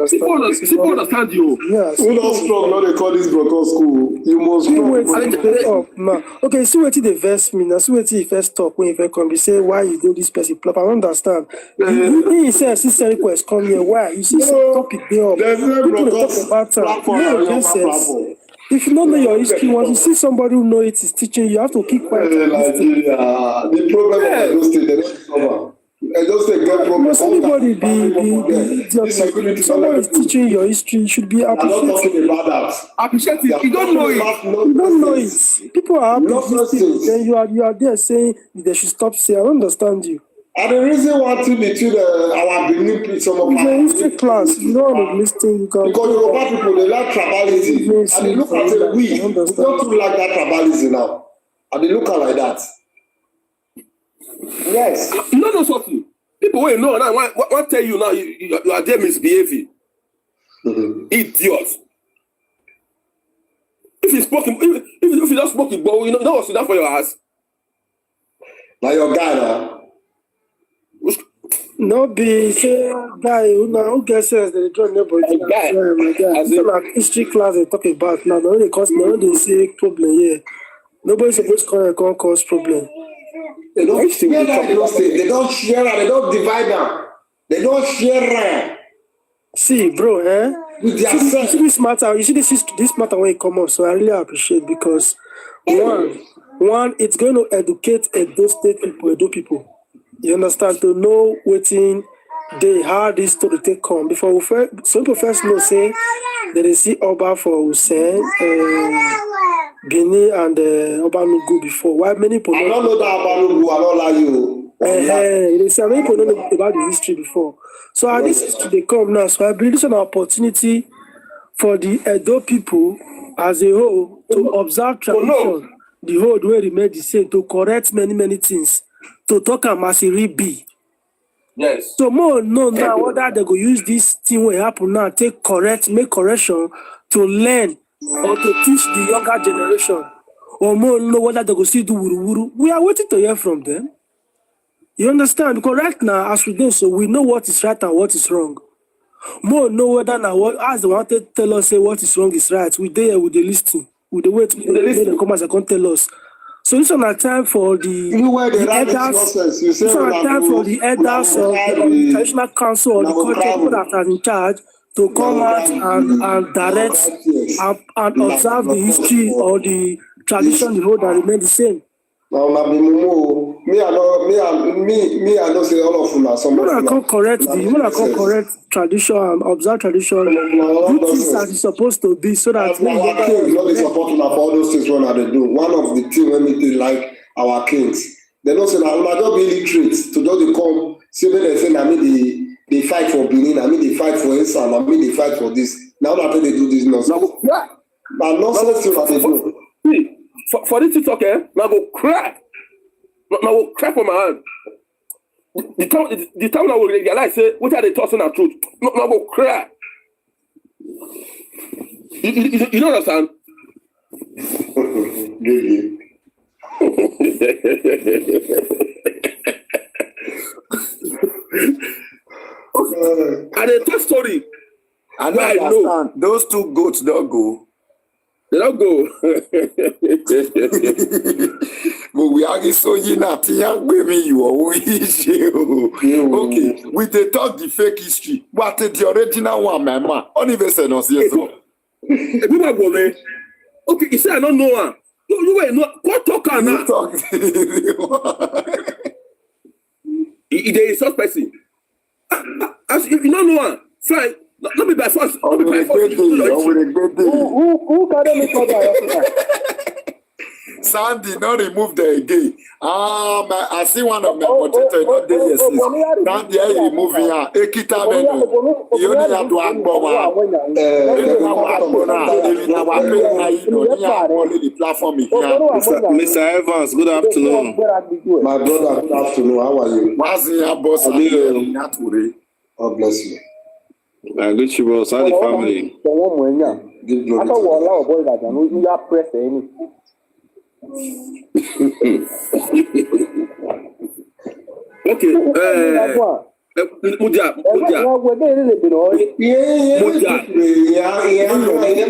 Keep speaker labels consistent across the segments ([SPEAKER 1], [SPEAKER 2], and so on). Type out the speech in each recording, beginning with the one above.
[SPEAKER 1] People understand you.
[SPEAKER 2] Yes.
[SPEAKER 3] Who not strong? Now they call this broken school. You must strong.
[SPEAKER 2] Okay, see what they verse me now. See what he first talk when he first come. He say why you go this person plop. I don't understand. He says this request come here. Why you see some topic there? People talk about that. If you don't know your history, once you see somebody who know it is teaching, you have to keep quiet.
[SPEAKER 3] The problem of those things, they don't cover. I just say get problem.
[SPEAKER 2] Must anybody be somebody is teaching your history, you should be appreciated.
[SPEAKER 3] I'm not talking about that.
[SPEAKER 1] Appreciate it. You don't know it.
[SPEAKER 2] You don't know it. People are happy. Then you are there saying they should stop saying. I don't understand you.
[SPEAKER 3] And the reason why between our Benin people, some of
[SPEAKER 2] it's a history class. You don't want to listen. You can
[SPEAKER 3] because Yoruba people they like tribalism. And they look at it, we don't do like that tribalism now. And they look at like that. Yes.
[SPEAKER 1] You don't know something. People will know now. What tell you now? You are there misbehaving. Idiots. If you spoke, if you don't smoke it, but you know what's that for your ass.
[SPEAKER 3] Now your guy now.
[SPEAKER 2] No be say guy who gets sense they join nobody.
[SPEAKER 1] Guy.
[SPEAKER 2] It's like history class they talk about now. No they say problem here. Nobody's supposed to cause problem.
[SPEAKER 3] They don't share that. They don't share that. They don't divide them. They don't share that.
[SPEAKER 2] See, bro, you see this matter. You see this matter when it come up. So I really appreciate because one, it's going to educate Edo State people, Edo people. You understand, to know waiting how this story take come. Before some people first know say that they see Oba for Hussein, Bini and Obanugu before. Why many people
[SPEAKER 3] I don't know that Obanugu, I don't like you.
[SPEAKER 2] They say many people don't know about the history before. So at this history they come now. So I believe it's an opportunity for the Edo people as a whole to observe tradition, the whole way remain the same, to correct many things. To talk and massively be.
[SPEAKER 1] Yes.
[SPEAKER 2] So more know now whether they go use this thing will happen now, make correction to learn or to teach the younger generation. Or more know whether they go still do wuru. We are waiting to hear from them. You understand? Because right now, as we do so, we know what is right and what is wrong. More know whether now as they want to tell us say what is wrong is right. We there with the listing. We the wait they come as they can't tell us. So this is a time for the elders. This is a time for the elders of the traditional council or the culture people that are in charge to come out and direct and observe the history or the tradition the whole that remain the same.
[SPEAKER 3] Now, me, I don't say all of them. Some
[SPEAKER 2] when I can correct tradition and observe tradition, do things as it's supposed to be, so that
[SPEAKER 3] we our kings not support for all those things when they do. One of the things when we like our kings, they don't say now just be illiterate to just come. See when they say I mean they fight for Benin, I mean they fight for Esan, I mean they fight for this. Now that they do this nonsense. Now nonsense thing that they do.
[SPEAKER 1] For this to talk, now go crack. Now go crack for my hand. The time I will realize, say, what are they tossing our truth? Now go crack. You don't understand? And a tough story.
[SPEAKER 4] I don't understand. Those two goats don't go.
[SPEAKER 1] They don't go.
[SPEAKER 4] But we are so not young women you okay, we they talk the fake history. What is the original one, my man? Only person knows yes.
[SPEAKER 1] People go man. Okay, you say I don't know one. You wait, no, what talk on now? He is suspect. As if you don't know one, fine. Not be by force. Not be by force.
[SPEAKER 2] Who can make other?
[SPEAKER 4] Sandy, not remove the again. I see one of my moderators not there yes. Sandy, I remove here. Ekita menu. You only have to Agboma. The platform here.
[SPEAKER 5] Mr. Evans, good afternoon.
[SPEAKER 3] My brother, good afternoon. How are you?
[SPEAKER 4] Boss?
[SPEAKER 3] God bless you.
[SPEAKER 5] I greet you, boss. How's the family?
[SPEAKER 3] Give glory to
[SPEAKER 1] Okay. Mudia.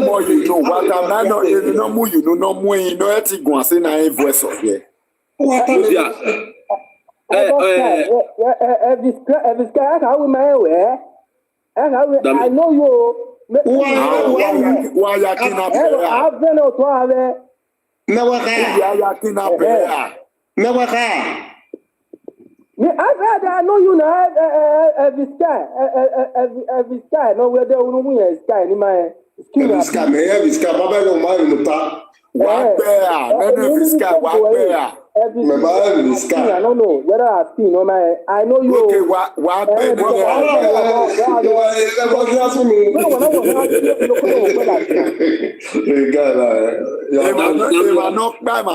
[SPEAKER 4] More you know what I'm not you know more you know no more you know it go and say na voice of here.
[SPEAKER 1] Mudia.
[SPEAKER 6] I know you.
[SPEAKER 4] Why you kidnap her?
[SPEAKER 6] I've been out to have I know you now. Every sky. No, where they will win a sky in my skin.
[SPEAKER 3] Every sky, Baba no man in the
[SPEAKER 4] What bear? Every sky, what bear?
[SPEAKER 6] Every sky. I don't know whether I've seen on my. I know you.
[SPEAKER 4] Okay, what bear?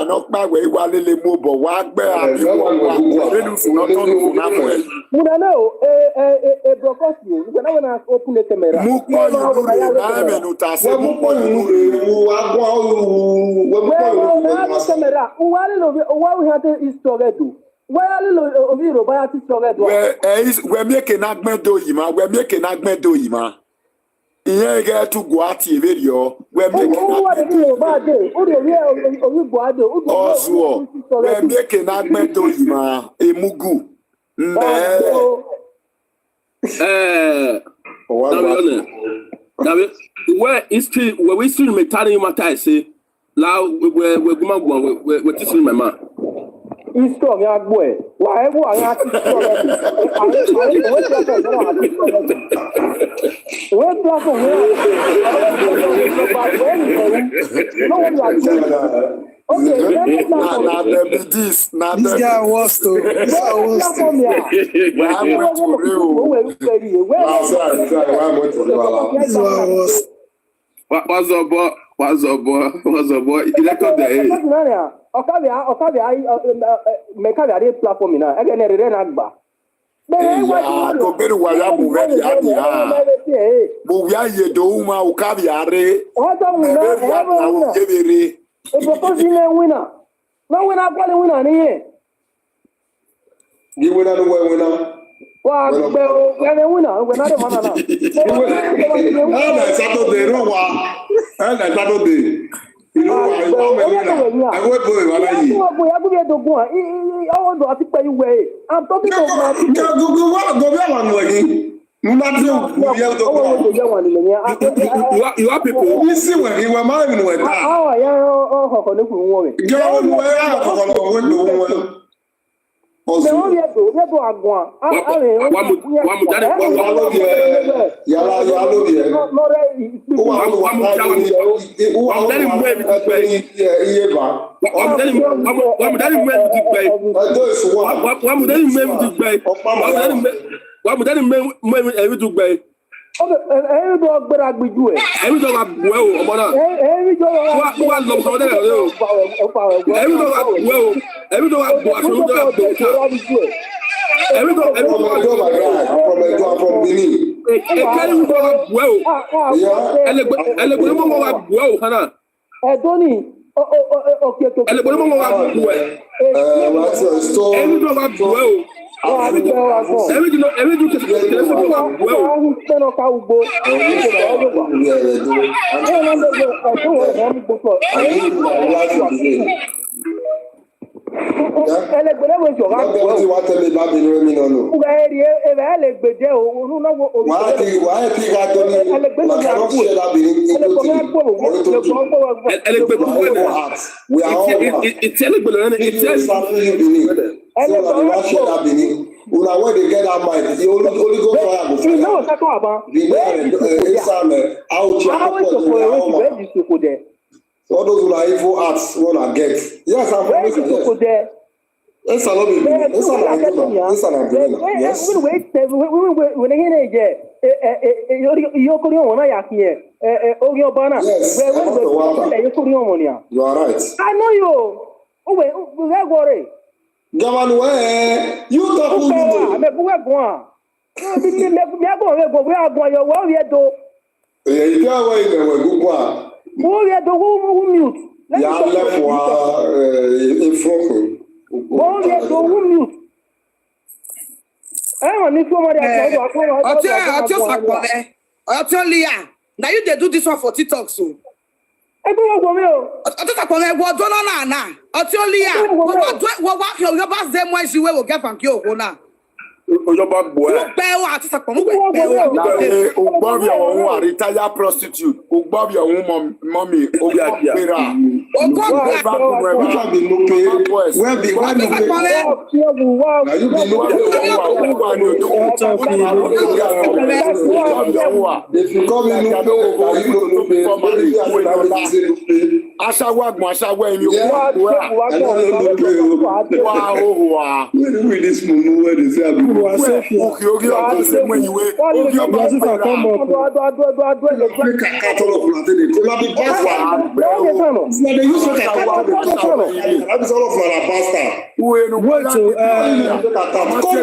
[SPEAKER 4] Not by way while they move, but what bear? I
[SPEAKER 6] don't know. A broadcast you. When I open the camera. What we have is to
[SPEAKER 4] we're making agmedo yima. Iye get to go at video. We're making agmedo yima. Emugu.
[SPEAKER 1] Where history, where we still metering matter, say, now we're teaching my man.
[SPEAKER 6] Strong, young boy. Why?
[SPEAKER 2] This guy was to.
[SPEAKER 1] What's up, boy? Elected the
[SPEAKER 6] Mekavia platform now. Again, a renagba. I'm talking
[SPEAKER 1] you are people.
[SPEAKER 3] We see when you were married with that. When they get that mind, you only go for
[SPEAKER 6] you know what I'm talking about.
[SPEAKER 3] All those who are evil arts wanna get. Yes, I'm from there. Yes, I love it. Yes, you are right.
[SPEAKER 6] I know you. Oh, wait, worry.
[SPEAKER 3] Gavan, where you talk to
[SPEAKER 6] wọ́n ní fún ọmọdé
[SPEAKER 7] ọtí ọ̀sàpọ̀lẹ̀ ọtí ọ̀lìyà na you dey do this one for TikTok so.
[SPEAKER 6] ẹgbẹ́ wọn gbọ́ mi o.
[SPEAKER 7] ọtí ọ̀sàpọ̀lẹ̀ wọ ọdún náà nàá ọtí ọ̀lìyà wọ́n wá kí ọ̀yọ́ bá ṣe mọ́ ẹ̀ṣin wẹ́wò gẹ́fà kí òkú náà.
[SPEAKER 1] Ojọba gbọ́ ẹ.
[SPEAKER 7] Mo pẹ́ wá àti sàpọ̀ mo pẹ́ wá.
[SPEAKER 4] Ogbọ́bí ọ̀hún àrítáyà prostitute. Ogbọ́bí ọ̀hún mọ́mí. Ogbọ́bíra.
[SPEAKER 7] Ogbọ́bíra.
[SPEAKER 3] Which one be no pay? Where be where no pay? Now you be no pay. If you come in no pay, you go no pay.
[SPEAKER 4] Aṣáwó àgbọ̀n aṣáwó ẹ̀yìn
[SPEAKER 3] Where do we this mumu where they say I be?
[SPEAKER 4] òkè orí ọ̀gbọ̀n sí mú ìwé orí ọ̀gbọ̀n sí
[SPEAKER 3] Make a cut all of Latin. It will be bastard. Now they use it as a that is all of our bastard. Come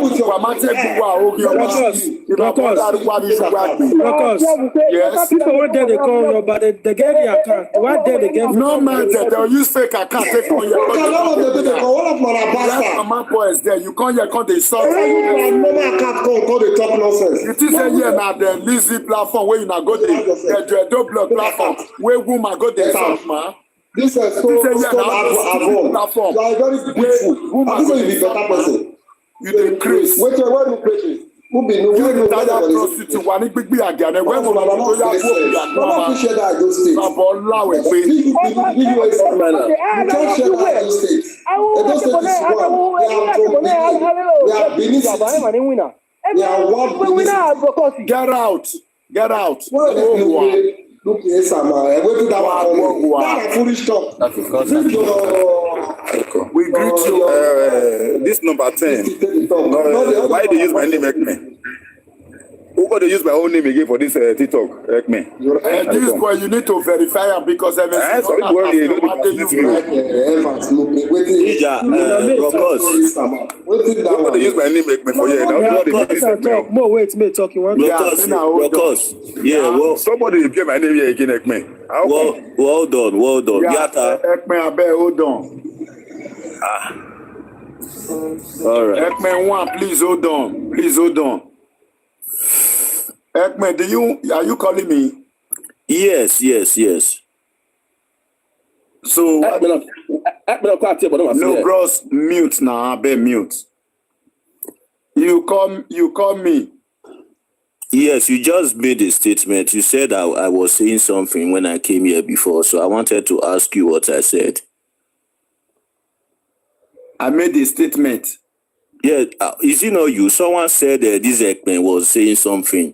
[SPEAKER 3] with your
[SPEAKER 2] people were there, they call you, but they get the account. What there they get?
[SPEAKER 4] No man, they'll use fake account. Take on your
[SPEAKER 3] all of our bastard.
[SPEAKER 4] my boys there. You can't your account. They sort.
[SPEAKER 3] Normal account call the talk nonsense.
[SPEAKER 4] It is a year now. The Lizzy platform where you now go the double platform where woman go the top man.
[SPEAKER 3] This is so platform. You are very beautiful. And this is the better person.
[SPEAKER 4] You the Chris.
[SPEAKER 3] Wait, where you preaching? Who be no?
[SPEAKER 4] You the prostitute. One big again. When we
[SPEAKER 3] I'm not to share that those states.
[SPEAKER 4] About Lawe.
[SPEAKER 3] You can't share that those states. Those states is one. They are Benin City. They are one.
[SPEAKER 4] Get out. Get out.
[SPEAKER 3] Look here, Sam. Wait till that one. That's a foolish talk.
[SPEAKER 4] We greet you.
[SPEAKER 5] This number 10. Why they use my name, Ekme? Who got to use my own name again for this TikTok, Ekme?
[SPEAKER 4] This boy, you need to verify him because
[SPEAKER 5] Who got to use my name, Ekme, for here?
[SPEAKER 2] No, wait, me talking one.
[SPEAKER 5] Yeah, well, somebody get my name here again, Ekme.
[SPEAKER 8] Well done.
[SPEAKER 4] Yata. Ekme, Abe, hold on.
[SPEAKER 8] All right.
[SPEAKER 4] Ekme, one, please hold on. Ekme, are you calling me?
[SPEAKER 8] Yes.
[SPEAKER 4] So no, bros, mute now, Abe, mute. You call me.
[SPEAKER 8] Yes, you just made a statement. You said I was saying something when I came here before, so I wanted to ask you what I said.
[SPEAKER 4] I made a statement.
[SPEAKER 8] Yeah, is it not you? Someone said this Ekman was saying something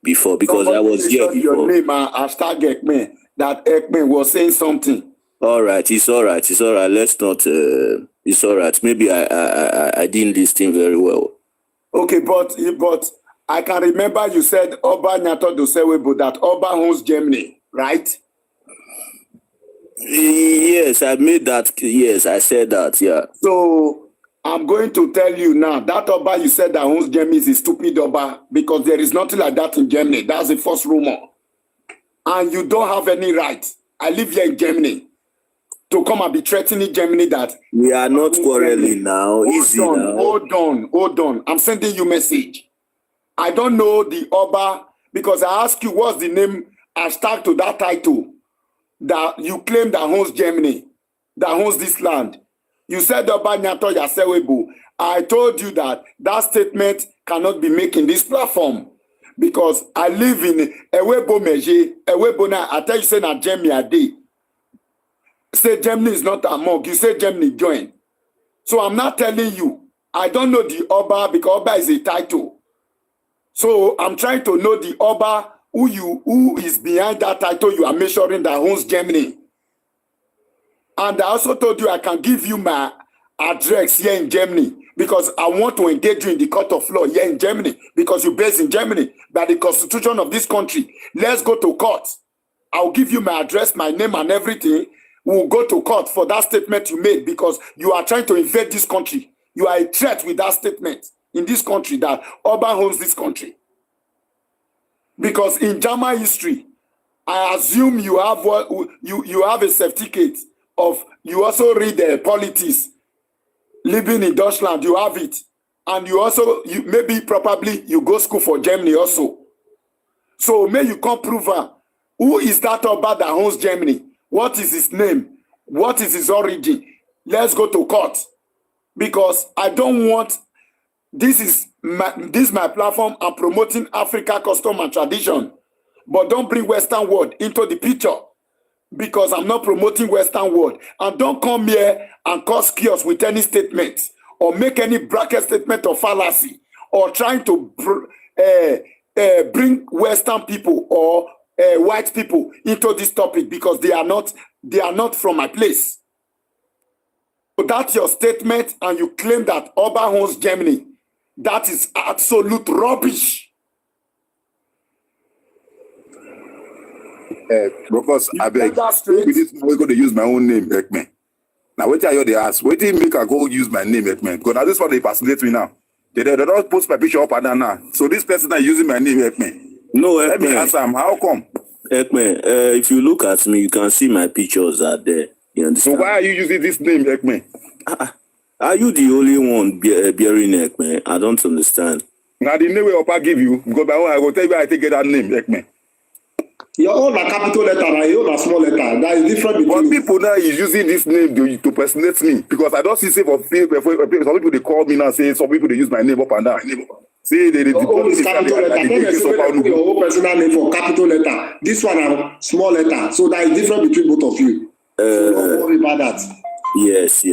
[SPEAKER 8] before because I was here before.
[SPEAKER 4] Your name, hashtag Ekman, that Ekman was saying something.
[SPEAKER 8] All right, it's all right. Let's not. It's all right. Maybe I didn't listen very well.
[SPEAKER 4] Okay, but I can remember you said Oba Nyato Dosewebo that Oba owns Germany, right?
[SPEAKER 8] Yes, I made that. Yes, I said that. Yeah.
[SPEAKER 4] So I'm going to tell you now that Oba you said that owns Germany is a stupid Oba because there is nothing like that in Germany. That's the first rumor, and you don't have any right. I live here in Germany. To come and be threatening Germany that
[SPEAKER 8] we are not quarreling now.
[SPEAKER 4] Hold on. I'm sending you message. I don't know the Oba because I asked you what's the name hashtag to that title that you claim that owns Germany, that owns this land. You said Oba Nyato Yasewebo. I told you that statement cannot be made in this platform because I live in Ewebo Meje, Ewebo na. I tell you say na Germany a day. Say Germany is not among. You say Germany join. So I'm not telling you. I don't know the Oba because Oba is a title. So I'm trying to know the Oba who is behind that title you are measuring that owns Germany. And I also told you I can give you my address here in Germany because I want to engage you in the court of law here in Germany because you're based in Germany by the constitution of this country. Let's go to court. I'll give you my address, my name and everything. We'll go to court for that statement you made because you are trying to invade this country. You are a threat with that statement in this country that Oba owns this country. Because in German history, I assume you have you have a certificate of, you also read the politics, living in Deutschland, you have it. and you also maybe probably you go school for Germany also. So may you come prove her. Who is that Oba that owns Germany? What is his name? What is his origin? Let's go to court. Because I don't want, this is my platform. I'm promoting Africa custom and tradition. But don't bring Western world into the picture. Because I'm not promoting Western world. And don't come here and cause chaos with any statement or make any bracket statement of fallacy or trying to bring Western people or white people into this topic because they are not from my place. So that's your statement, and you claim that Oba owns Germany. That is absolute rubbish.
[SPEAKER 5] Because I beg, we're going to use my own name, Ekman. Now, wait till they ask. Wait till make I go use my name, Ekman. Because now this one they personate me now. They don't post my picture up and down now. So this person is using my name, Ekman.
[SPEAKER 8] No, Ekman.
[SPEAKER 5] Let me ask him, how come?
[SPEAKER 8] Ekman, if you look at me, you can see my pictures are there. You understand?
[SPEAKER 5] So why are you using this name, Ekman?
[SPEAKER 8] Are you the only one bearing Ekman? I don't understand.
[SPEAKER 5] Now the name where Opa give you, because I will tell you where I take that name, Ekman.
[SPEAKER 3] Your own a capital letter and your own a small letter. That is different between.
[SPEAKER 5] But people now is using this name to personate me because I don't see say for people. Some people they call me now say some people they use my name up and down. See they
[SPEAKER 3] your own is capital letter. Don't expect your own personal name for capital letter. This one a small letter. So that is different between both of you. So don't worry about that.
[SPEAKER 8] Yes.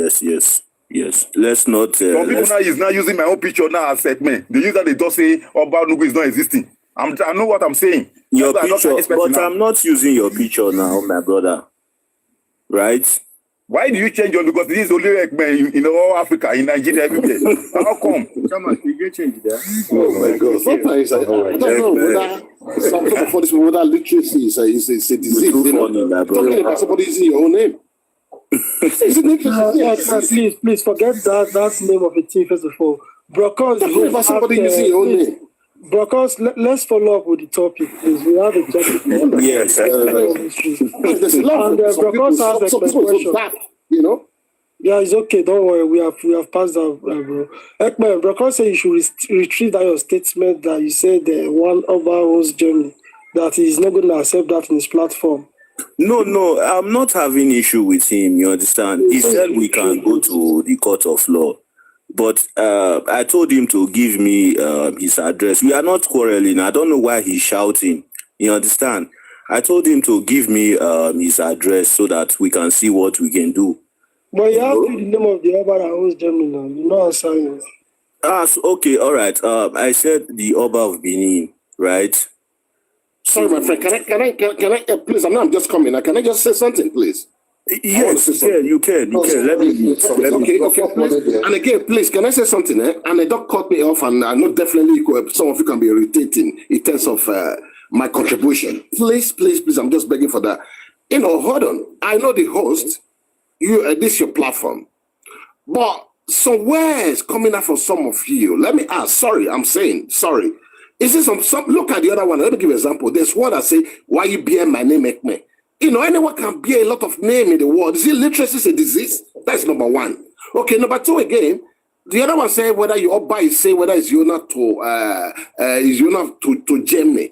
[SPEAKER 8] Let's not.
[SPEAKER 5] Some people now is now using my own picture now as segment. They use that they don't say Oba Nugu is not existing. I know what I'm saying.
[SPEAKER 8] Your picture, but I'm not using your picture now, my brother. Right?
[SPEAKER 5] Why do you change your? Because this is only Ekman in all Africa, in Nigeria, everywhere. How come? Come on, you get change there.
[SPEAKER 9] Oh my God! Sometimes I don't know whether some for this whether literacy is a disease. You know, talking about somebody using your own name.
[SPEAKER 2] Please forget that name of a team first of all. Brokos,
[SPEAKER 9] talking about somebody using your own name.
[SPEAKER 2] Brokos, let's follow up with the topic, please. We have a topic.
[SPEAKER 8] Yes.
[SPEAKER 9] There's a lot of
[SPEAKER 2] Brokos has a question.
[SPEAKER 9] You know.
[SPEAKER 2] Yeah, it's okay. Don't worry. We have passed that, bro. Ekman, Brokos said you should retrieve that your statement that you said one Oba owns Germany, that he's not going to accept that in his platform.
[SPEAKER 8] No, I'm not having issue with him. You understand? He said we can go to the court of law. But I told him to give me his address. We are not quarreling. I don't know why he's shouting. You understand? I told him to give me his address so that we can see what we can do.
[SPEAKER 2] But you have to the name of the Oba that owns Germany now. You know what I'm saying?
[SPEAKER 8] Okay, all right. I said the Oba of Benin, right?
[SPEAKER 9] Sorry, my friend. Can I please? I'm just coming. Can I just say something, please?
[SPEAKER 8] Yes, you can. Let me.
[SPEAKER 9] Okay, please. And again, please, can I say something? And they don't cut me off, and I know definitely some of you can be irritating in terms of my contribution. Please, I'm just begging for that. Hold on. I know the host. This is your platform, but some words coming out from some of you. Let me ask. Sorry, I'm saying sorry. Is this some? Look at the other one. Let me give you an example. There's one that say, "Why you bear my name, Ekman?" Anyone can bear a lot of name in the world. Is it literacy a disease? That's number one. Okay, number two again. The other one say whether you Oba is say whether it's Yona to Germany.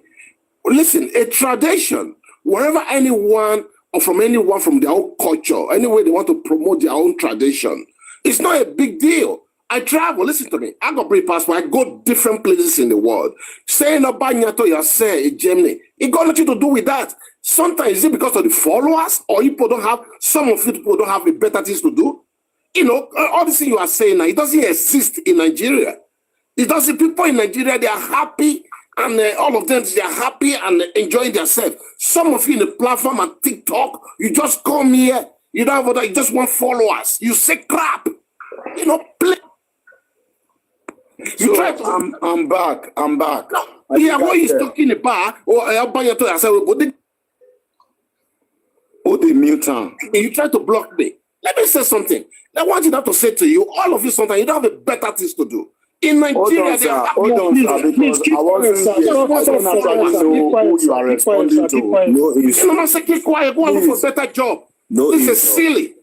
[SPEAKER 9] Listen, a tradition, wherever anyone from their own culture, anyway they want to promote their own tradition, it's not a big deal. I travel, listen to me. I got British passport. I go different places in the world. Saying Oba Nyato Yase in Germany, it got nothing to do with that. Sometimes is it because of the followers, or some of you people don't have a better things to do? All this thing you are saying now, it doesn't exist in Nigeria. It doesn't. People in Nigeria, they are happy, and all of them, they are happy and enjoying themselves. Some of you in the platform and TikTok, you just come here, you don't have you just want followers. You say crap. Play. You try to.
[SPEAKER 4] I'm back.
[SPEAKER 9] No, yeah, what he's talking about,
[SPEAKER 4] the Newtown.
[SPEAKER 9] You try to block me. Let me say something. I want you to say to you, all of you sometimes you don't have a better things to do. In Nigeria, they are
[SPEAKER 4] hold on, sir, because I wasn't here. I don't actually know who you are responding to.
[SPEAKER 9] Keep quiet. Go and look for a better job. This is silly.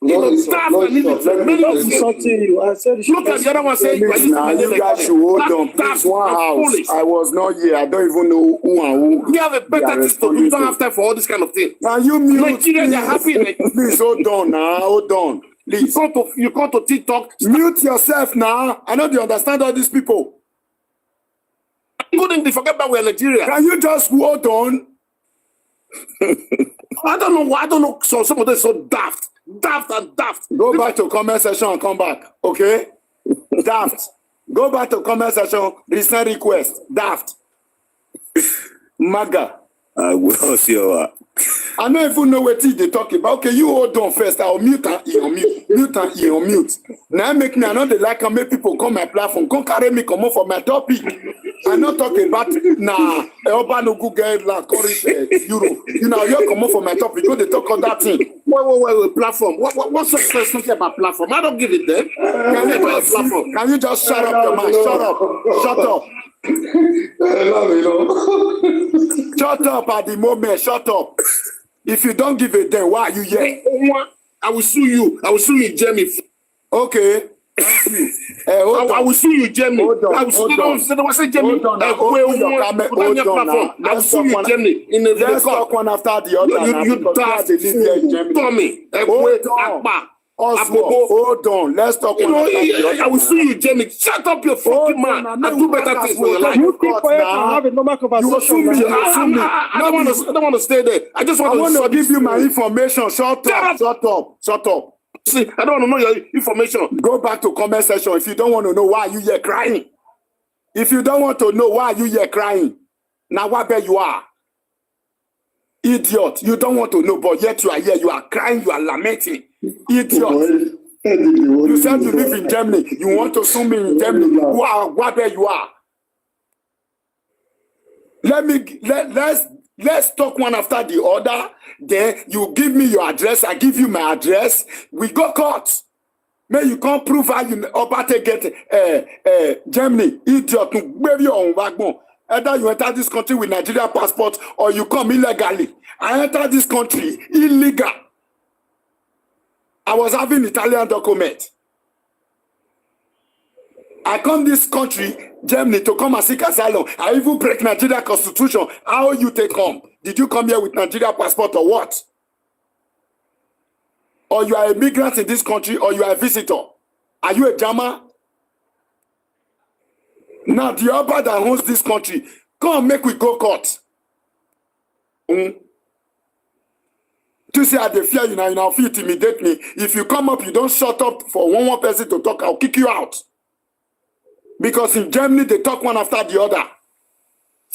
[SPEAKER 3] Let me
[SPEAKER 2] Not insulting you. I said you should
[SPEAKER 9] Look at the other one saying,
[SPEAKER 4] Now you guys should hold on. Please, one house. I was not here. I don't even know who and who.
[SPEAKER 9] We have a better thing to do. You don't have time for all this kind of thing.
[SPEAKER 4] Now you mute.
[SPEAKER 9] Nigeria, they're happy.
[SPEAKER 4] Please hold on now. Hold on. Please.
[SPEAKER 9] You come to TikTok.
[SPEAKER 4] Mute yourself now. I know you understand all these people.
[SPEAKER 9] Couldn't forget about we're Nigeria.
[SPEAKER 4] Can you just hold on?
[SPEAKER 9] I don't know why. I don't know. So some of them so daft.
[SPEAKER 4] Go back to comment section and come back. Okay? Daft. Go back to comment section. Recent request. Daft. Maga.
[SPEAKER 8] I will see you.
[SPEAKER 4] I don't even know what they talking about. Okay, you hold on first. I'll mute and he on mute. Mute and he on mute. Now make me another like and make people come my platform. Come carry me, come on for my topic. I'm not talking about urban no Google like Euro. You know, you come on for my topic. Go to talk on that thing.
[SPEAKER 9] Wait, platform. What's the first thing about platform? I don't give it there.
[SPEAKER 4] Can you just shut up your mouth? Shut up. Shut up at the moment. Shut up. If you don't give a damn, why are you here?
[SPEAKER 9] I will sue you. I will sue you, Jamie.
[SPEAKER 4] Okay.
[SPEAKER 9] I will sue you, Jamie. I will sue you, Jamie. I will sue you, Jamie.
[SPEAKER 4] Let's talk one after the other.
[SPEAKER 9] You daft Tommy.
[SPEAKER 4] Hold on. Let's talk one after the other.
[SPEAKER 9] I will sue you, Jamie. Shut up your fucking man. I do better things for your life.
[SPEAKER 2] You keep quiet and have a normal conversation.
[SPEAKER 9] I don't want to stay there. I just want
[SPEAKER 4] to give you my information. Shut up.
[SPEAKER 9] See, I don't want to know your information.
[SPEAKER 4] Go back to comment section. If you don't want to know why you here crying. If you don't want to know why you here crying. Now what where you are? Idiot. You don't want to know, but yet you are here. You are crying. You are lamenting. Idiot. You said you live in Germany. You want to sue me in Germany. Wow, what where you are? Let's talk one after the other. Then you give me your address. I give you my address. We go court. May you can't prove how you about to get Germany. Idiot. Maybe your own backbone. Either you enter this country with Nigeria passport or you come illegally. I enter this country illegal. I was having Italian document. I come this country, Germany, to come and seek asylum. I even break Nigeria constitution. How you take come? Did you come here with Nigeria passport or what? Or you are a migrant in this country or you are a visitor? Are you a German? Now the Oba that owns this country, come make we go court. To say I dey fear you now feel intimidate me. If you come up, you don't shut up for one person to talk, I'll kick you out. Because in Germany, they talk one after the other.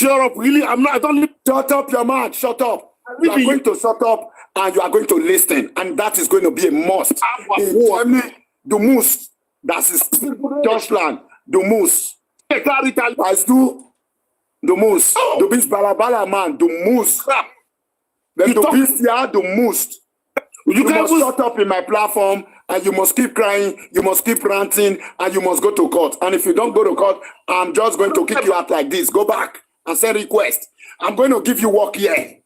[SPEAKER 9] Shut up, really? I don't live.
[SPEAKER 4] Shut up your mouth, shut up. You are going to shut up and you are going to listen. And that is going to be a must. In Germany, the most, that is Deutschland, the most. As do the most. The beast balabala man, the most. Then the beast here, the most. You must shut up in my platform. And you must keep crying, you must keep ranting, and you must go to court. And if you don't go to court, I'm just going to kick you out like this. Go back and send request. I'm going to give you work here.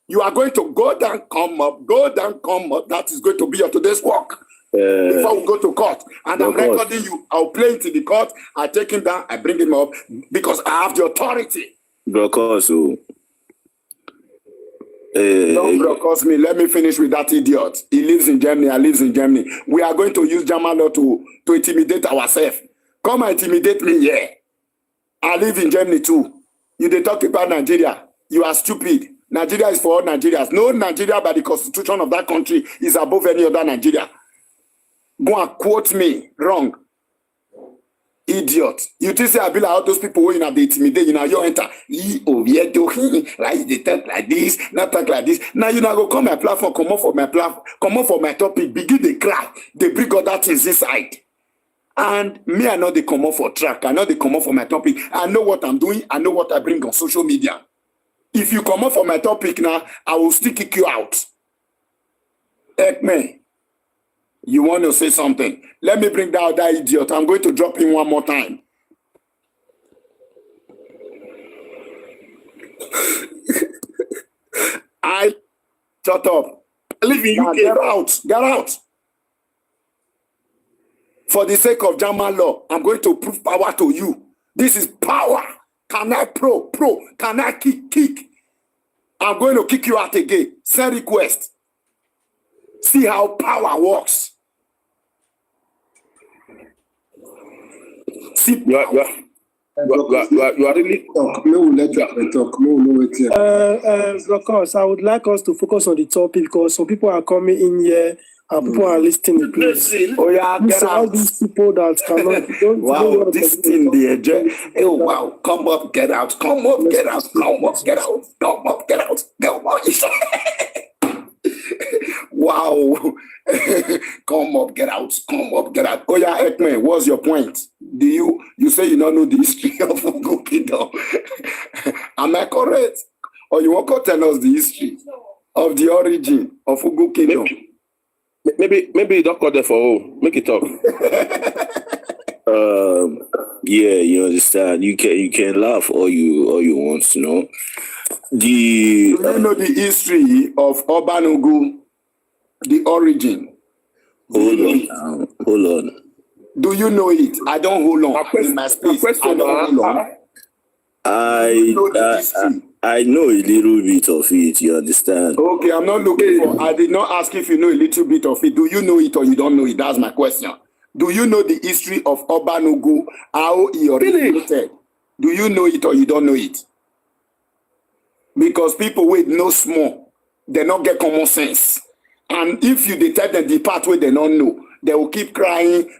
[SPEAKER 4] You are going to go down, come up, go down, come up. That is going to be your today's work. Before we go to court. And I'm recording you. I'll play it in the court. I take him down, I bring him up because I have the authority.
[SPEAKER 8] Because
[SPEAKER 4] don't broadcast me. Let me finish with that idiot. He lives in Germany. I live in Germany. We are going to use German law to intimidate ourselves. Come and intimidate me here. I live in Germany too. You dey talk about Nigeria. You are stupid. Nigeria is for all Nigerians. No Nigeria by the constitution of that country is above any other Nigeria. Go and quote me wrong. Idiot. You think say I be like all those people who they intimidate, you enter. Right? They talk like this, not talk like this. Now you go come my platform, come on for my platform, come on for my topic, begin they cry, they bring other things inside. And me, I know they come off for track, I know they come off for my topic. I know what I'm doing, I know what I bring on social media. If you come off for my topic now, I will still kick you out. Heck me. You want to say something? Let me bring down that idiot. I'm going to drop him one more time. Shut up.
[SPEAKER 9] I live in UK.
[SPEAKER 4] Get out. Get out. For the sake of German law, I'm going to prove power to you. This is power. Can I pro? Can I kick? I'm going to kick you out again. Send request. See how power works. See,
[SPEAKER 1] You are really
[SPEAKER 3] Talk. Me will let you talk. Me will know it here.
[SPEAKER 2] Because I would like us to focus on the topic because some people are coming in here and people are listening. Please.
[SPEAKER 4] oh yeah,
[SPEAKER 2] These
[SPEAKER 4] get
[SPEAKER 2] are all
[SPEAKER 4] out.
[SPEAKER 2] these people that cannot. Don't
[SPEAKER 4] Wow,
[SPEAKER 2] want
[SPEAKER 4] this
[SPEAKER 2] to-
[SPEAKER 4] thing there. Oh wow, come up, get out. Come up, get out. Come up, get out. Come up, get out. Come on. Wow. Come up, get out. Come up, get out. Oh yeah, Ekman, what's your point? Do you say you don't know the history of Ugo Kingdom? Am I correct? Or you want to tell us the history of the origin of Ugo Kingdom?
[SPEAKER 1] maybe you don't call there for all. Make it talk.
[SPEAKER 8] Yeah, you understand. You can laugh all you want, you know.
[SPEAKER 4] Do you know the history of Urban Ugu? The origin.
[SPEAKER 8] Hold on.
[SPEAKER 4] Do you know it? I don't hold on.
[SPEAKER 1] My
[SPEAKER 4] In my space,
[SPEAKER 1] question,
[SPEAKER 4] I don't hold on.
[SPEAKER 8] I know a little bit of it, you understand?
[SPEAKER 4] Okay, I'm not looking for. I did not ask if you know a little bit of it. Do you know it or you don't know it? That's my question. Do you know the history of Urban Ugu? How he originated? Do you know it or you don't know it? Because people with no small, they not get common sense. And if you detect them the part where they don't know, they will keep crying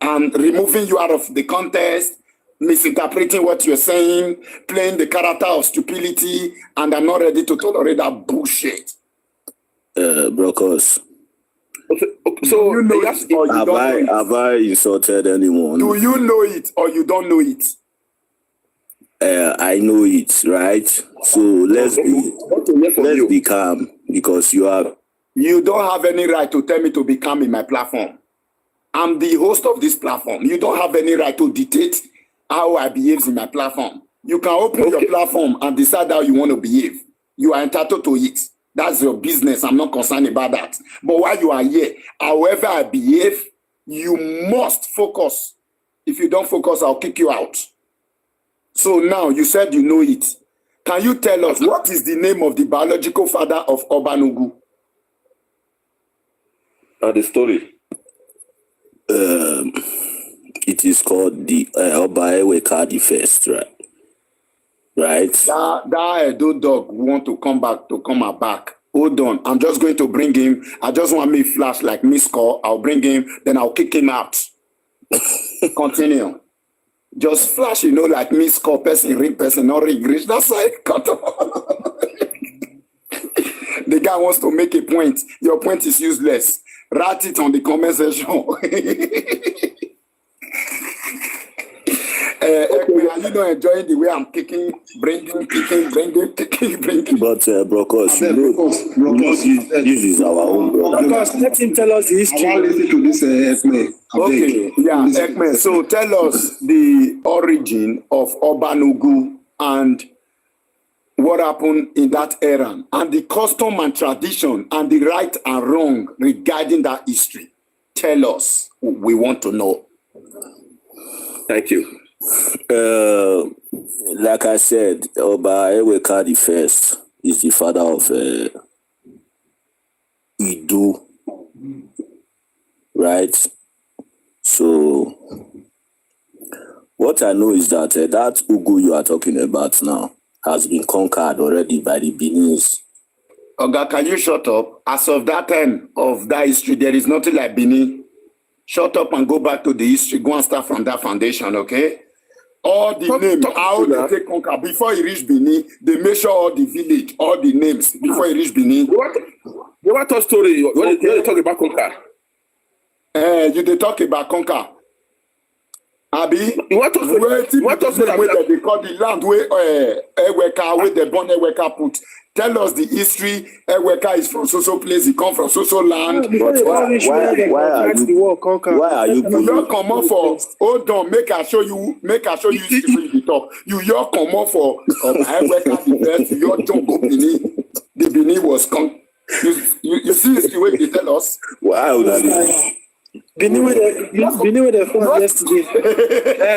[SPEAKER 4] and removing you out of the contest, misinterpreting what you're saying, playing the character of stupidity, and I'm not ready to tolerate that bullshit.
[SPEAKER 8] Brokos,
[SPEAKER 1] So
[SPEAKER 4] you know it or you don't know it?
[SPEAKER 8] have I insulted anyone?
[SPEAKER 4] Do you know it or you don't know it?
[SPEAKER 8] I know it, right? So let's be calm because
[SPEAKER 4] You don't have any right to tell me to be calm in my platform. I'm the host of this platform. You don't have any right to dictate how I behave in my platform. You can open your platform and decide how you want to behave. You are entitled to it. That's your business. I'm not concerned about that. But while you are here, however I behave, you must focus. If you don't focus, I'll kick you out. So now you said you know it. Can you tell us what is the name of the biological father of Urban Ugu?
[SPEAKER 1] the story.
[SPEAKER 8] it is called the Obaeweka the First, right? Right.
[SPEAKER 4] That Edo dog want to come back. Hold on. I'm just going to bring him. I just want me flash like miss call. I'll bring him, then I'll kick him out. Continue. Just flash, like miss call, ring person, not ring rich. That's why it cut off. The guy wants to make a point. Your point is useless. Write it on the comment section. Are you not enjoying the way I'm kicking, bringing?
[SPEAKER 8] But Brokos, this is our own brother.
[SPEAKER 2] Because let him tell us the history.
[SPEAKER 3] I want to listen to this Ekme.
[SPEAKER 4] Okay, yeah, Ekme. So tell us the origin of Urban Ugu and what happened in that era and the custom and tradition and the right and wrong regarding that history. Tell us. We want to know.
[SPEAKER 1] Thank you.
[SPEAKER 8] Like I said, Obaeweka the First is the father of Idu, right? So, what I know is that that Ugu you are talking about now has been conquered already by the Beninese.
[SPEAKER 4] Oga, can you shut up? As of that time of that history, there is nothing like Benin. Shut up and go back to the history. Go and start from that foundation, okay? All the names, how they take conquer. Before he reach Benin, they measure all the village, all the names before he reach Benin.
[SPEAKER 1] You want a story? When you talk about conquer?
[SPEAKER 4] You they talk about conquer. Abi,
[SPEAKER 1] You want us to
[SPEAKER 4] where they call the land where Eweka, where the born Eweka put. Tell us the history. Eweka is from so place. He come from so land.
[SPEAKER 8] Why are you
[SPEAKER 4] You your come on for hold on, make I show you history the talk. You your come on for Eweka the best, your jungle Benin. The Benin was come. You see the way they tell us.
[SPEAKER 8] Wow,
[SPEAKER 2] Benin with the phone yesterday.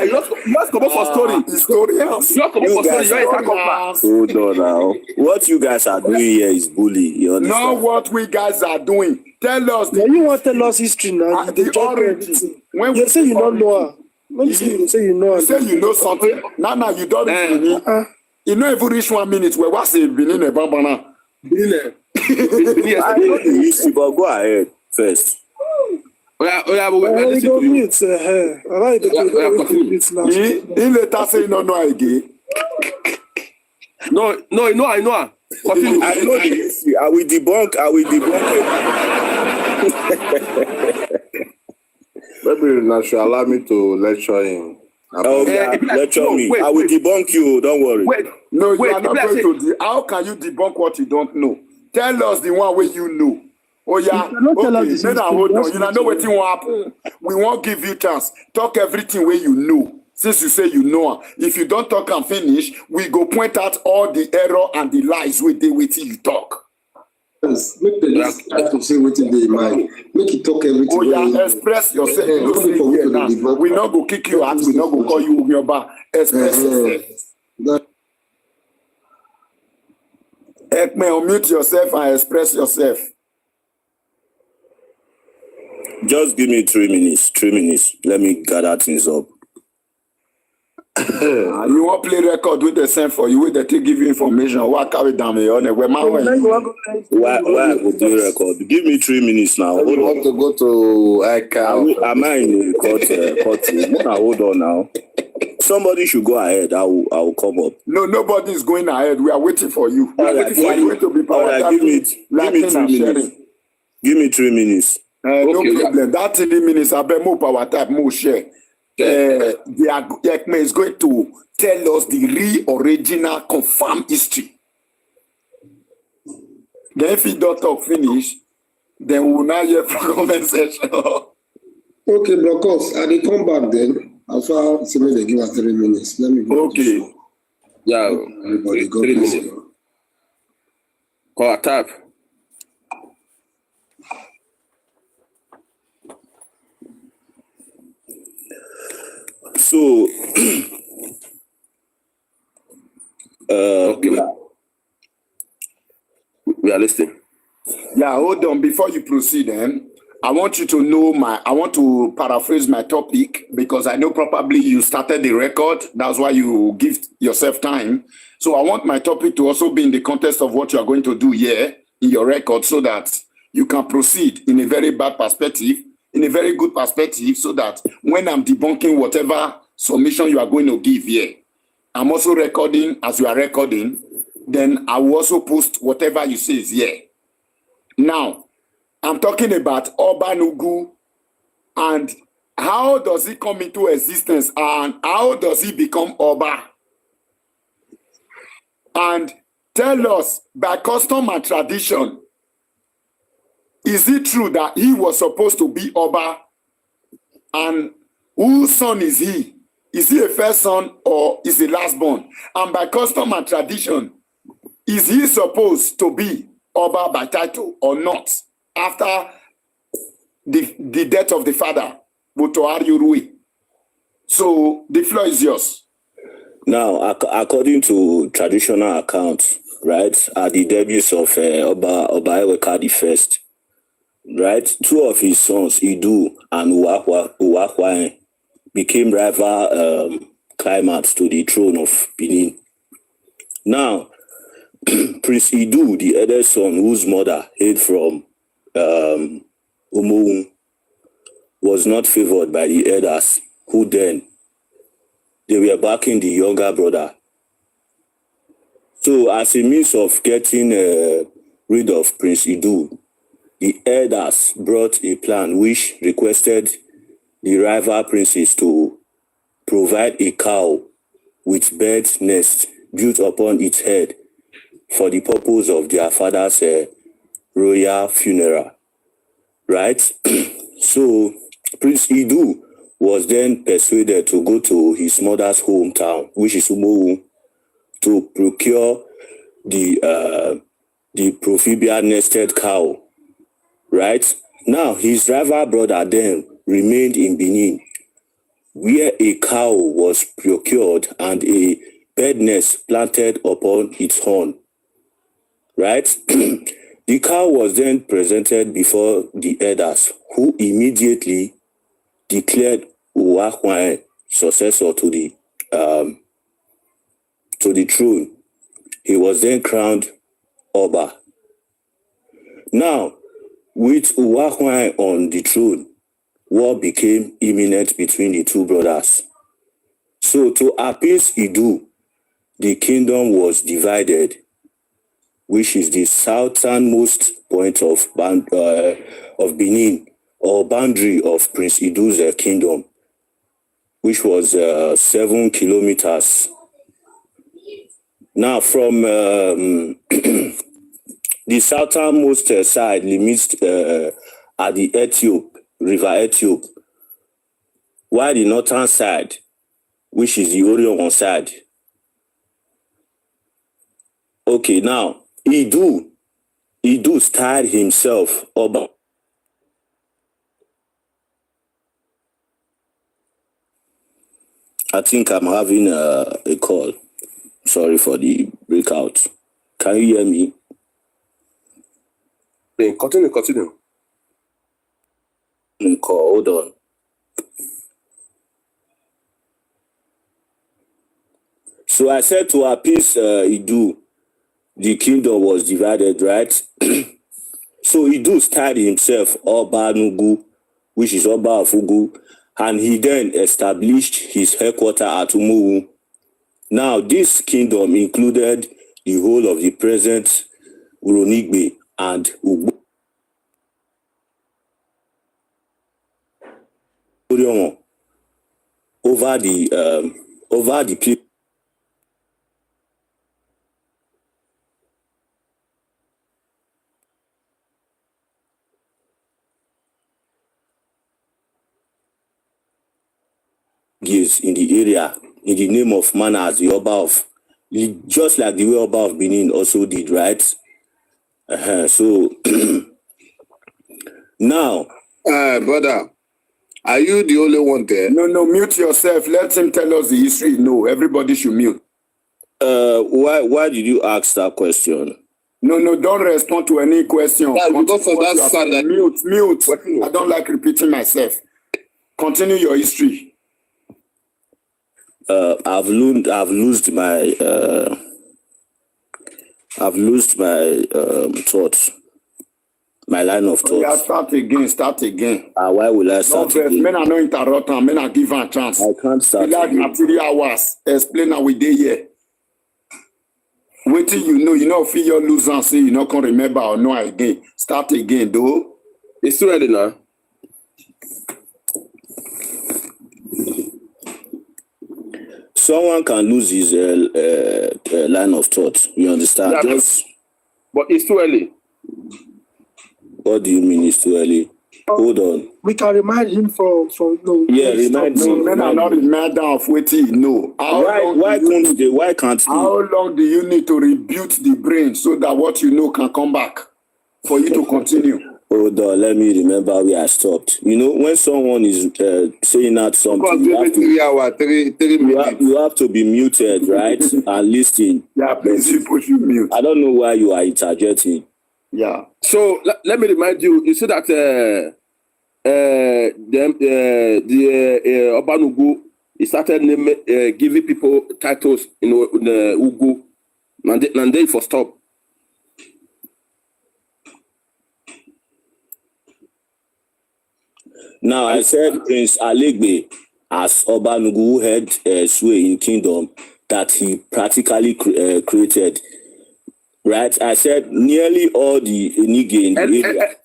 [SPEAKER 1] You just come up for story.
[SPEAKER 4] Historians.
[SPEAKER 1] You just come up for story. You ain't come
[SPEAKER 8] Hold on now. What you guys are doing here is bully. You understand?
[SPEAKER 4] Know what we guys are doing. Tell us
[SPEAKER 2] Now you want to tell us history now?
[SPEAKER 4] the origin. When
[SPEAKER 2] You
[SPEAKER 4] we
[SPEAKER 2] say you don't know her. Let me see you say you know her.
[SPEAKER 4] you say you know something. Now you don't know. You know every reach 1 minute where what's it been in a bambana.
[SPEAKER 1] Benin.
[SPEAKER 8] I know the history, but go ahead first.
[SPEAKER 1] But we're
[SPEAKER 2] We
[SPEAKER 1] listening
[SPEAKER 2] go
[SPEAKER 1] to you.
[SPEAKER 2] mute. I like the
[SPEAKER 1] continue.
[SPEAKER 2] mute now.
[SPEAKER 4] He later say no again.
[SPEAKER 1] No, I know. Continue.
[SPEAKER 8] I know the history. I will debunk it.
[SPEAKER 5] Maybe now should allow me to lecture him.
[SPEAKER 8] Oh, yeah, lecture me.
[SPEAKER 1] Wait,
[SPEAKER 8] I will debunk you. Don't worry.
[SPEAKER 4] No, you
[SPEAKER 1] Wait,
[SPEAKER 4] are not going to. How can you debunk what you don't know? Tell us the one way you know. Oh yeah,
[SPEAKER 2] cannot tell us this
[SPEAKER 4] then
[SPEAKER 2] history,
[SPEAKER 4] hold on.
[SPEAKER 2] just
[SPEAKER 4] You know what will happen. We won't give you chance. Talk everything where you know. Since you say you know, if you don't talk and finish, we go point out all the error and the lies with the waiting you talk.
[SPEAKER 3] Yes, make the list try to say what in their mind. Make it talk everything.
[SPEAKER 4] Oh yeah, express yourself. You don't say here now. We not go kick you out. We not go call you Ugyoba. Express yourself. Ekme, unmute yourself and express yourself.
[SPEAKER 8] Just give me 3 minutes. 3 minutes. Let me gather things up.
[SPEAKER 4] You want play record with the same for you with the thing give you information. What carry down me on where man
[SPEAKER 8] Why I go play record? Give me 3 minutes now.
[SPEAKER 5] Hold on. Want to go to ICAO?
[SPEAKER 8] Am I in the court room? Now, hold on now. Somebody should go ahead. I will come up.
[SPEAKER 4] No, nobody is going ahead. We are waiting for you.
[SPEAKER 8] All right,
[SPEAKER 4] We are waiting for you to be
[SPEAKER 8] give me 3 minutes. Give me 3 minutes.
[SPEAKER 4] No problem. That 3 minutes, I bet more power type, more share. The Ekme is going to tell us the real original confirmed history. Then if he don't talk finish, then we will not hear from comment section.
[SPEAKER 3] Okay, Brokos, I will come back then. As far as they give us 3 minutes. Let me go.
[SPEAKER 4] Okay.
[SPEAKER 1] Yeah.
[SPEAKER 3] Everybody go.
[SPEAKER 1] 3 minutes. Call a tap.
[SPEAKER 8] So,
[SPEAKER 1] Okay. We are listening.
[SPEAKER 4] Yeah, hold on. Before you proceed, I want you to know I want to paraphrase my topic because I know probably you started the record. That's why you give yourself time. So I want my topic to also be in the context of what you are going to do here in your record so that you can proceed in a very bad perspective, in a very good perspective, so that when I'm debunking whatever submission you are going to give here, I'm also recording as you are recording, then I will also post whatever you say is here. Now, I'm talking about Oba Nugu and how does he come into existence and how does he become Oba? And tell us, by custom and tradition, is it true that he was supposed to be Oba? And whose son is he? Is he a first son or is he last born? And by custom and tradition, is he supposed to be Oba by title or not? After the death of the father, Butoari Urui. So the floor is yours.
[SPEAKER 8] now, according to traditional accounts, right, at the debuts of Oba Eweka the First, right, 2 of his sons, Idu and Uwakwa, became rival claimants to the throne of Benin. Now, Prince Idu, the eldest son, whose mother hailed from umoghun, was not favored by the elders, who then they were backing the younger brother. So, as a means of getting rid of Prince Idu, the elders brought a plan which requested the rival princes to provide a cow with bird's nest built upon its head for the purpose of their father's royal funeral, right? So Prince Idu was then persuaded to go to his mother's hometown, which is Umoghun, to procure the proverbial nested cow, right? Now, his rival brother then remained in Benin, where a cow was procured and a bird nest planted upon its horn. Right? The cow was then presented before the elders, who immediately declared umoghun successor to the throne. He was then crowned Oba. Now, with umoghun on the throne, war became imminent between the two brothers. So, to appease Idu, the kingdom was divided, which is the southernmost point of Benin, or boundary of Prince Idu's kingdom, which was 7 kilometers. Now, from the southernmost side limits at the River Ethiopia, while the northern side, which is the Orion side. Okay, now, Idu styled himself Oba. I think I'm having a call. Sorry for the breakout. Can you hear me?
[SPEAKER 1] Continue.
[SPEAKER 8] Hold on. So I said to appease Idu, the kingdom was divided, right? So Idu styled himself Oba Nugu, which is Oba of Ugu, and he then established his headquarters at umoghun. Now, this kingdom included the whole of the present Uronigbe and Ugbo over the people. In the area, in the name of man as the Oba of, just like the way Oba of Benin also did, right? So now,
[SPEAKER 9] brother, are you the only one there?
[SPEAKER 4] No, mute yourself. Let him tell us the history. No, everybody should mute.
[SPEAKER 8] Why did you ask that question?
[SPEAKER 4] No, don't respond to any question.
[SPEAKER 9] Yeah, because of that sound that
[SPEAKER 4] mute. I don't like repeating myself. Continue your history.
[SPEAKER 8] I've lost my thoughts, my line of thoughts.
[SPEAKER 4] Yeah, start again.
[SPEAKER 8] Why will I start again?
[SPEAKER 4] Men are not interrupt and men are give a chance.
[SPEAKER 8] I can't start
[SPEAKER 4] like
[SPEAKER 8] again.
[SPEAKER 4] 3 hours. Explain how we did here. Wait till you know, feel your lose and say you not can remember or know again. Start again, though.
[SPEAKER 1] It's too early now.
[SPEAKER 8] Someone can lose his line of thought. You understand?
[SPEAKER 1] Yeah, but it's too early.
[SPEAKER 8] What do you mean it's too early? Hold on.
[SPEAKER 2] We can remind him from no.
[SPEAKER 8] Yeah, remind
[SPEAKER 4] No,
[SPEAKER 8] me.
[SPEAKER 4] men are not reminded of waiting. No.
[SPEAKER 8] Why can't they?
[SPEAKER 4] How long do you need to rebuild the brain so that what you know can come back for you to continue?
[SPEAKER 8] Hold on, let me remember where I stopped. You know, when someone is saying that something, you have to be muted, right? And listen.
[SPEAKER 4] Yeah, please, you put you mute.
[SPEAKER 8] I don't know why you are interjecting.
[SPEAKER 4] Yeah.
[SPEAKER 1] So let me remind you. You see that the Oba Nugu, he started giving people titles in the Ugu, and they for stop.
[SPEAKER 8] Now, I said Prince Alegbe, as Oba Nugu had sway in kingdom that he practically created, right? I said nearly all the Enige in the area.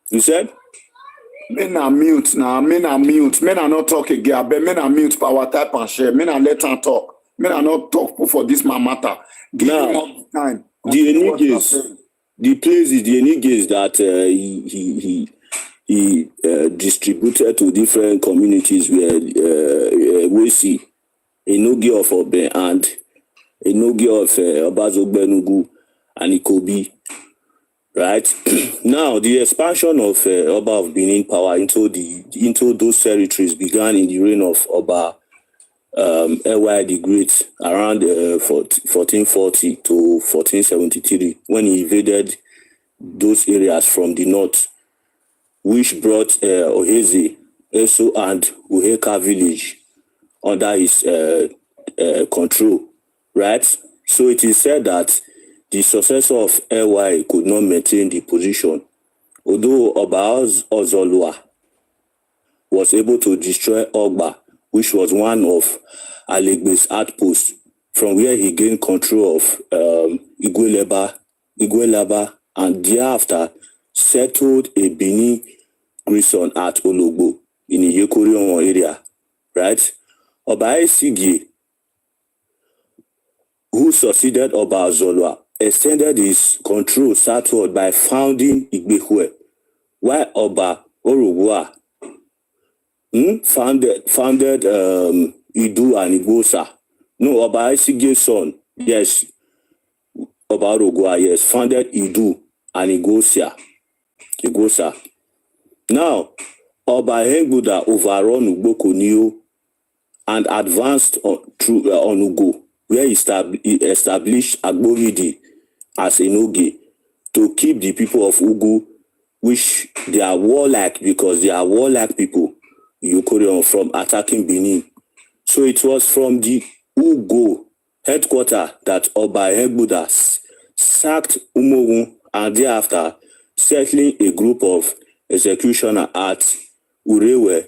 [SPEAKER 8] You said?
[SPEAKER 4] Men are mute now. Men are mute. Men are not talking again. But men are mute. Power type and share. Men are let them talk. Men are not talk for this matter. Give him all the time.
[SPEAKER 8] The Eniges, the places, the Eniges that he distributed to different communities where we see Enoge of Obe and Enoge of Obazogbenugu and Ikobi. right? Now, the expansion of Oba of Benin power into those territories began in the reign of Oba Ely the Great around 1440 to 1473, when he invaded those areas from the north, which brought Oheze, Eso, and Uheka village under his control, right? So it is said that the successor of Ely could not maintain the position, although Oba Ozolua was able to destroy Ogba, which was one of Alegbe's outposts, from where he gained control of Igwelaba, and thereafter settled a Benin garrison at Ologbo in the Yekorion area, right? Oba Esigi, who succeeded Oba Ozolua, extended his control southward by founding Igbehue, while Oba Orogua founded Idu and Igosa. No, Oba Esige's son, yes, Oba Orogua, yes, founded Idu and Igosa. Now, Oba Hengbuda overran Ugbokonio and advanced on Ugo, where he established Agboridi as an Oge to keep the people of Ugu, which they are warlike because they are warlike people, Yokorion, from attacking Benin. So it was from the Ugo headquarters that Oba Hengbuda sacked Umoghun and thereafter settling a group of executioners at Urewe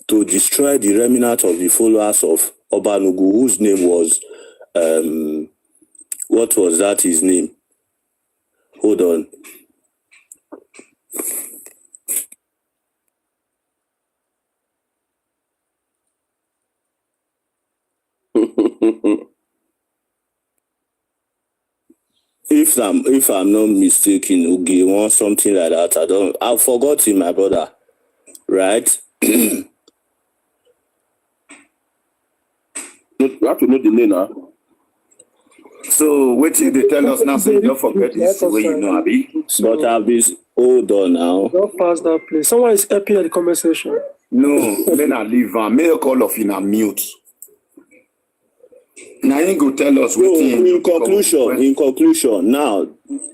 [SPEAKER 8] to destroy the remnant of the followers of Oba Nugu, whose name was, what was that his name? Hold on. If I'm not mistaken, Ugiwon, something like that. I've forgotten, my brother. Right?
[SPEAKER 1] You have to know the name now.
[SPEAKER 4] So what did they tell us now? So you don't forget this way, you know, Abi.
[SPEAKER 8] But I've been hold on now.
[SPEAKER 2] Don't pass that place. Someone is happy at the conversation.
[SPEAKER 4] No, then I leave and make all of you are mute. Now you go tell us
[SPEAKER 8] So
[SPEAKER 4] what
[SPEAKER 8] in conclusion,
[SPEAKER 4] not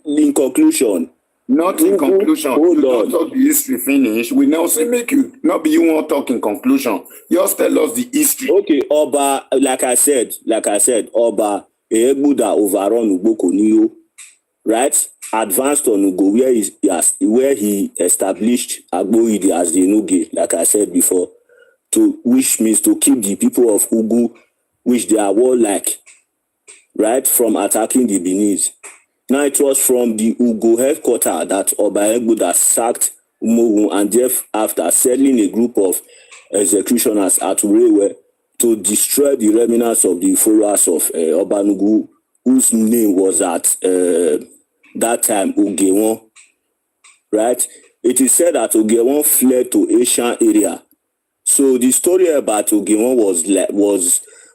[SPEAKER 4] in conclusion.
[SPEAKER 8] Hold
[SPEAKER 4] You
[SPEAKER 8] on.
[SPEAKER 4] don't talk the history finish. We now say make you not be you want talk in conclusion. Just tell us the history.
[SPEAKER 8] Okay, Oba, like I said, Oba Ehegbuda overrun Ugbokonio, right? Advanced on Ugo, where he established Agboidi as the Nuge, like I said before, which means to keep the people of Ugu, which they are warlike, right, from attacking the Benin. Now it was from the Ugo headquarters that Oba Ehegbuda sacked Umoghun and thereafter settling a group of executioners at Urewe to destroy the remnants of the followers of Oba Nugu, whose name was at that time Ogewon, right? It is said that Ogewon fled to Asian area. So the story about Ogewon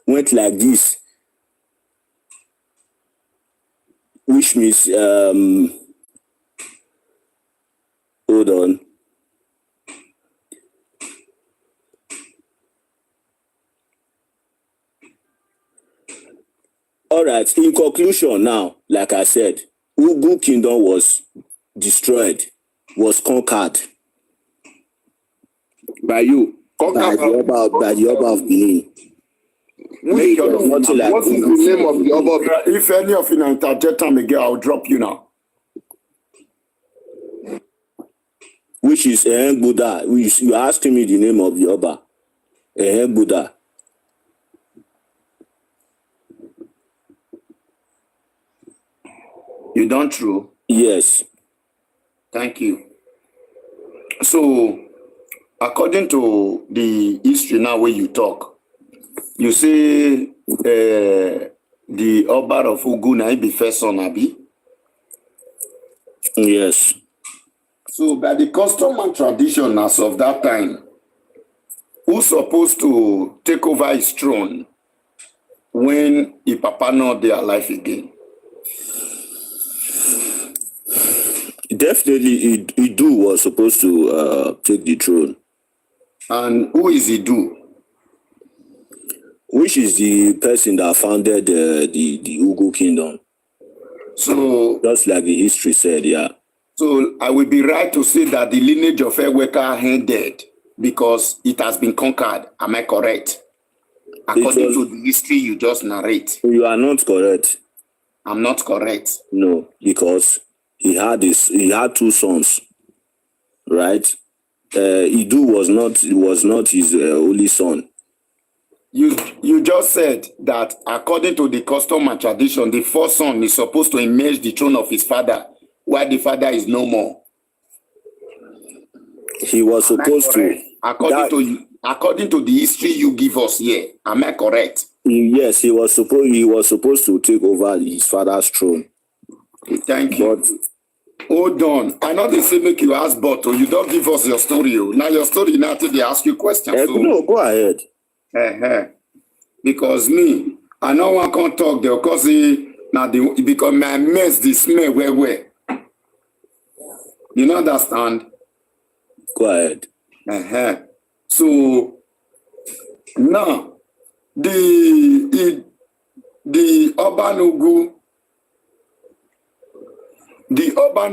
[SPEAKER 8] went like this, which means hold on. All right, in conclusion now, like I said, Ugu kingdom was destroyed, was conquered
[SPEAKER 1] By you.
[SPEAKER 8] by the Oba of Benin.
[SPEAKER 4] Make your
[SPEAKER 8] Nothing like
[SPEAKER 9] What is the name of the other?
[SPEAKER 4] If any of you interject time again, I'll drop you now.
[SPEAKER 8] which is Ehegbuda. You asking me the name of the Oba. Ehegbuda.
[SPEAKER 4] You done true?
[SPEAKER 8] Yes.
[SPEAKER 4] Thank you. So, according to the history now where you talk, you say the Oba of Ugu na be first son, Abi?
[SPEAKER 8] Yes.
[SPEAKER 4] So, by the custom and tradition as of that time, who's supposed to take over his throne when his papa not there alive again?
[SPEAKER 8] Definitely, Idu was supposed to take the throne.
[SPEAKER 4] And who is Idu?
[SPEAKER 8] Which is the person that founded the Ugu kingdom.
[SPEAKER 4] So,
[SPEAKER 8] just like the history said, yeah.
[SPEAKER 4] So I will be right to say that the lineage of Eweka ended because it has been conquered. Am I correct? According to the history you just narrate.
[SPEAKER 8] You are not correct.
[SPEAKER 4] I'm not correct.
[SPEAKER 8] No, because he had two sons, right? Idu was not his only son.
[SPEAKER 4] You just said that according to the custom and tradition, the first son is supposed to emerge the throne of his father, while the father is no more.
[SPEAKER 8] He was supposed to.
[SPEAKER 4] According to the history you give us here, am I correct?
[SPEAKER 8] Yes, he was supposed to take over his father's throne.
[SPEAKER 4] Thank you. But, hold on. I know they say make you ask, but you don't give us your story. Now your story now till they ask you questions.
[SPEAKER 8] No, go ahead.
[SPEAKER 4] Because me, I know one can't talk there because because my mess this smell where. You know understand?
[SPEAKER 8] Go ahead.
[SPEAKER 4] So now the Urban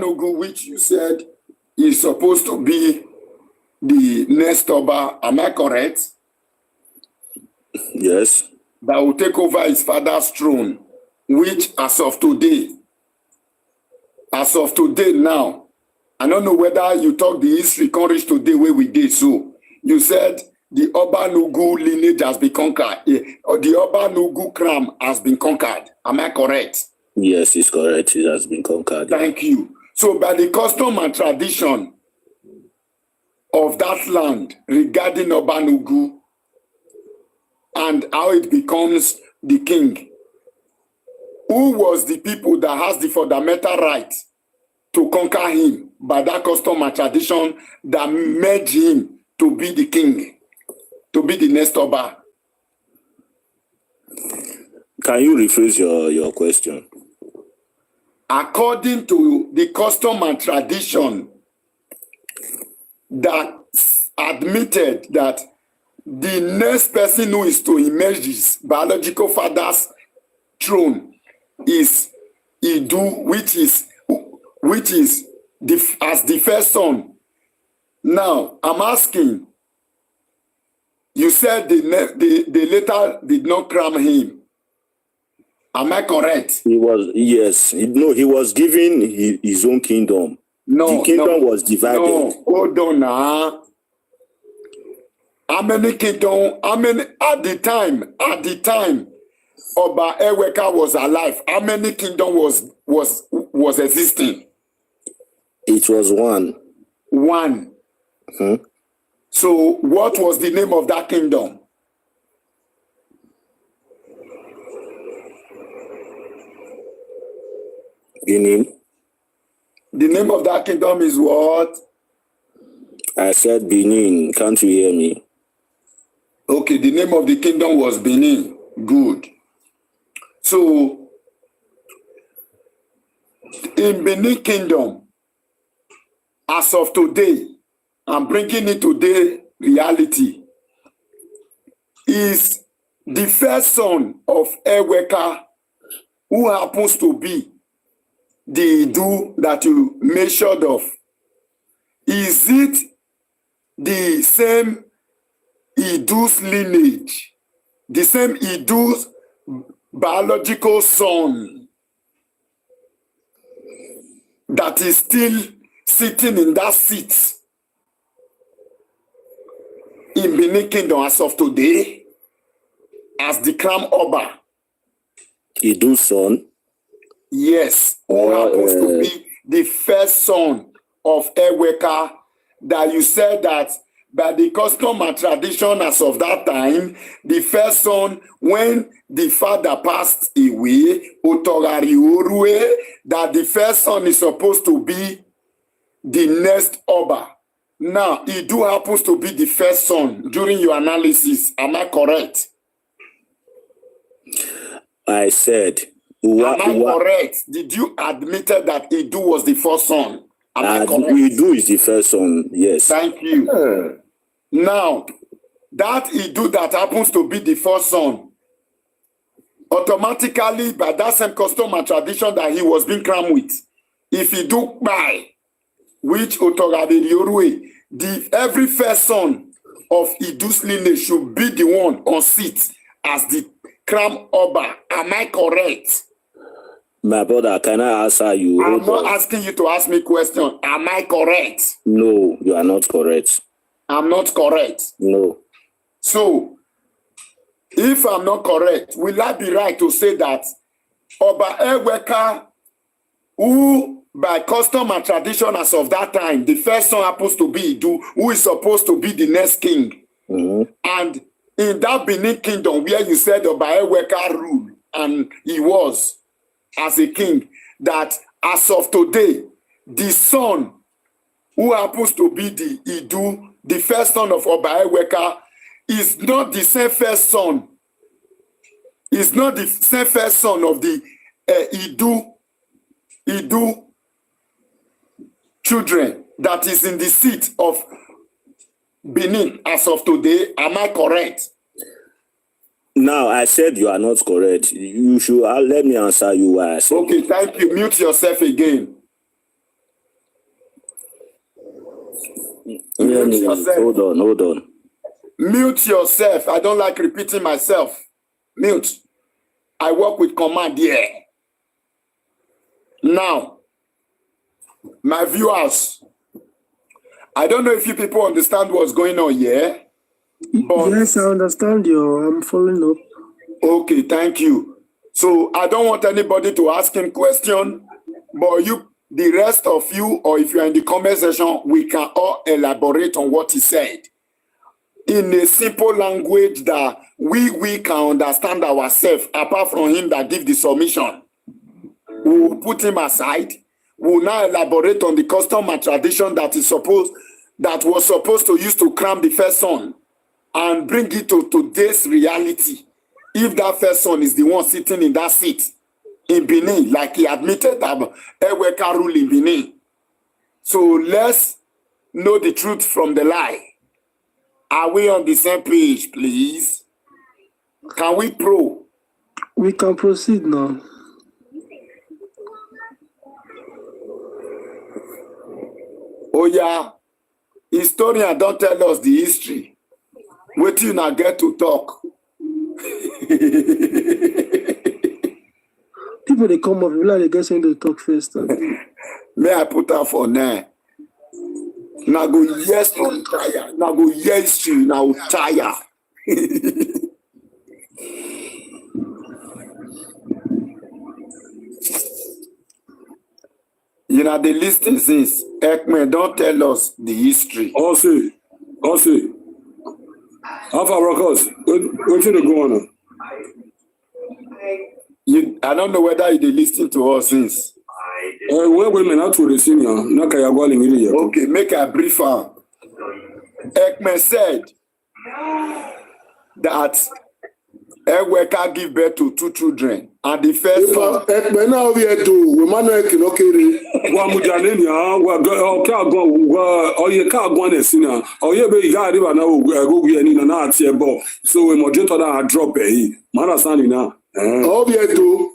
[SPEAKER 4] Ogu, which you said is supposed to be the next Oba, am I correct?
[SPEAKER 8] Yes.
[SPEAKER 4] That will take over his father's throne, which as of today now, I don't know whether you talk the history can reach today where we did. So you said the Urban Ogu lineage has been conquered, or the Urban Ogu crown has been conquered. Am I correct?
[SPEAKER 8] Yes, it's correct. It has been conquered.
[SPEAKER 4] Thank you. So by the custom and tradition of that land regarding Urban Ogu and how it becomes the king, who was the people that has the fundamental right to conquer him by that custom and tradition that made him to be the king, to be the next Oba?
[SPEAKER 8] Can you rephrase your question?
[SPEAKER 4] According to the custom and tradition that admitted that the next person who is to emerge his biological father's throne is Idu, which is as the first son. Now, I'm asking, you said the later did not crown him. Am I correct?
[SPEAKER 8] He was given his own kingdom.
[SPEAKER 4] No,
[SPEAKER 8] the kingdom was divided.
[SPEAKER 4] No, hold on now. How many kingdom? At the time Oba Eweka was alive, how many kingdom was existing?
[SPEAKER 8] It was one.
[SPEAKER 4] One. So what was the name of that kingdom?
[SPEAKER 8] Benin.
[SPEAKER 4] The name of that kingdom is what?
[SPEAKER 8] I said Benin. Can't you hear me?
[SPEAKER 4] Okay, the name of the kingdom was Benin. Good. So, in Benin Kingdom, as of today, I'm bringing it today reality, is the first son of Eweka, who happens to be the Idu that you mentioned of. Is it the same Idu's lineage, the same Idu's biological son that is still sitting in that seat in Benin Kingdom as of today as the crown Oba?
[SPEAKER 8] Idu's son?
[SPEAKER 4] Yes, who happens to be the first son of Eweka, that you said that by the custom and tradition as of that time, the first son, when the father passed away, Otorari Orue, that the first son is supposed to be the next Oba. Now, Idu happens to be the first son during your analysis. Am I correct?
[SPEAKER 8] I said.
[SPEAKER 4] Am I correct? Did you admit that Idu was the first son? Am I correct?
[SPEAKER 8] Idu is the first son, yes.
[SPEAKER 4] Thank you. Now, that Idu that happens to be the first son, automatically, by that same custom and tradition that he was being crowned with, if he do by which the every first son of Idu's lineage should be the one on seat as the crown Oba. Am I correct?
[SPEAKER 8] My brother, can I answer you?
[SPEAKER 4] I'm not asking you to ask me a question. Am I correct?
[SPEAKER 8] No, you are not correct.
[SPEAKER 4] I'm not correct.
[SPEAKER 8] No.
[SPEAKER 4] So, if I'm not correct, will I be right to say that Oba Eweka, who by custom and tradition as of that time, the first son happens to be Idu, who is supposed to be the next king.
[SPEAKER 8] Mm-hmm.
[SPEAKER 4] And in that Benin kingdom where you said Oba Eweka ruled, and he was as a king, that as of today, the son who happens to be the Idu, the first son of Oba Eweka, is not the same first son. Is not the same first son of the Idu children that is in the seat of Benin as of today. Am I correct?
[SPEAKER 8] Now, I said you are not correct. You should let me answer you why I said.
[SPEAKER 4] Okay, thank you. Mute yourself again. Mute yourself.
[SPEAKER 8] Hold on.
[SPEAKER 4] Mute yourself. I don't like repeating myself. Mute. I work with command here. Now, my viewers, I don't know if you people understand what's going on here. But
[SPEAKER 2] yes, I understand you. I'm following up.
[SPEAKER 4] Okay, thank you. So I don't want anybody to ask him question, but you, the rest of you, or if you're in the comment section, we can all elaborate on what he said in a simple language that we can understand ourselves, apart from him that give the submission. We will put him aside. We will now elaborate on the custom and tradition that was supposed to use to crown the first son and bring it to today's reality. If that first son is the one sitting in that seat in Benin, like he admitted that Eweka rule in Benin. So let's know the truth from the lie. Are we on the same page, please? Can we pro?
[SPEAKER 2] We can proceed now.
[SPEAKER 4] Oh yeah, historian don't tell us the history. Wait till you now get to talk.
[SPEAKER 2] People they come up, like they get something to talk first.
[SPEAKER 4] May I put her for now? Now go yes to tire. Now go yes to now tire. You know the listing since Ekman don't tell us the history.
[SPEAKER 10] Also. How far Rockers? What should go on?
[SPEAKER 4] I don't know whether you listen to us since.
[SPEAKER 10] Where women out to the senior,
[SPEAKER 4] okay, make a briefer. Ekman said that Eweka give birth to 2 children, and the first one.
[SPEAKER 9] Ekman now we do. We man okay.
[SPEAKER 10] Guamujanenia, or car one is sinner, or you be got even now go get in an art here, ball. So we modulator that drop a man standing now.
[SPEAKER 9] All we do.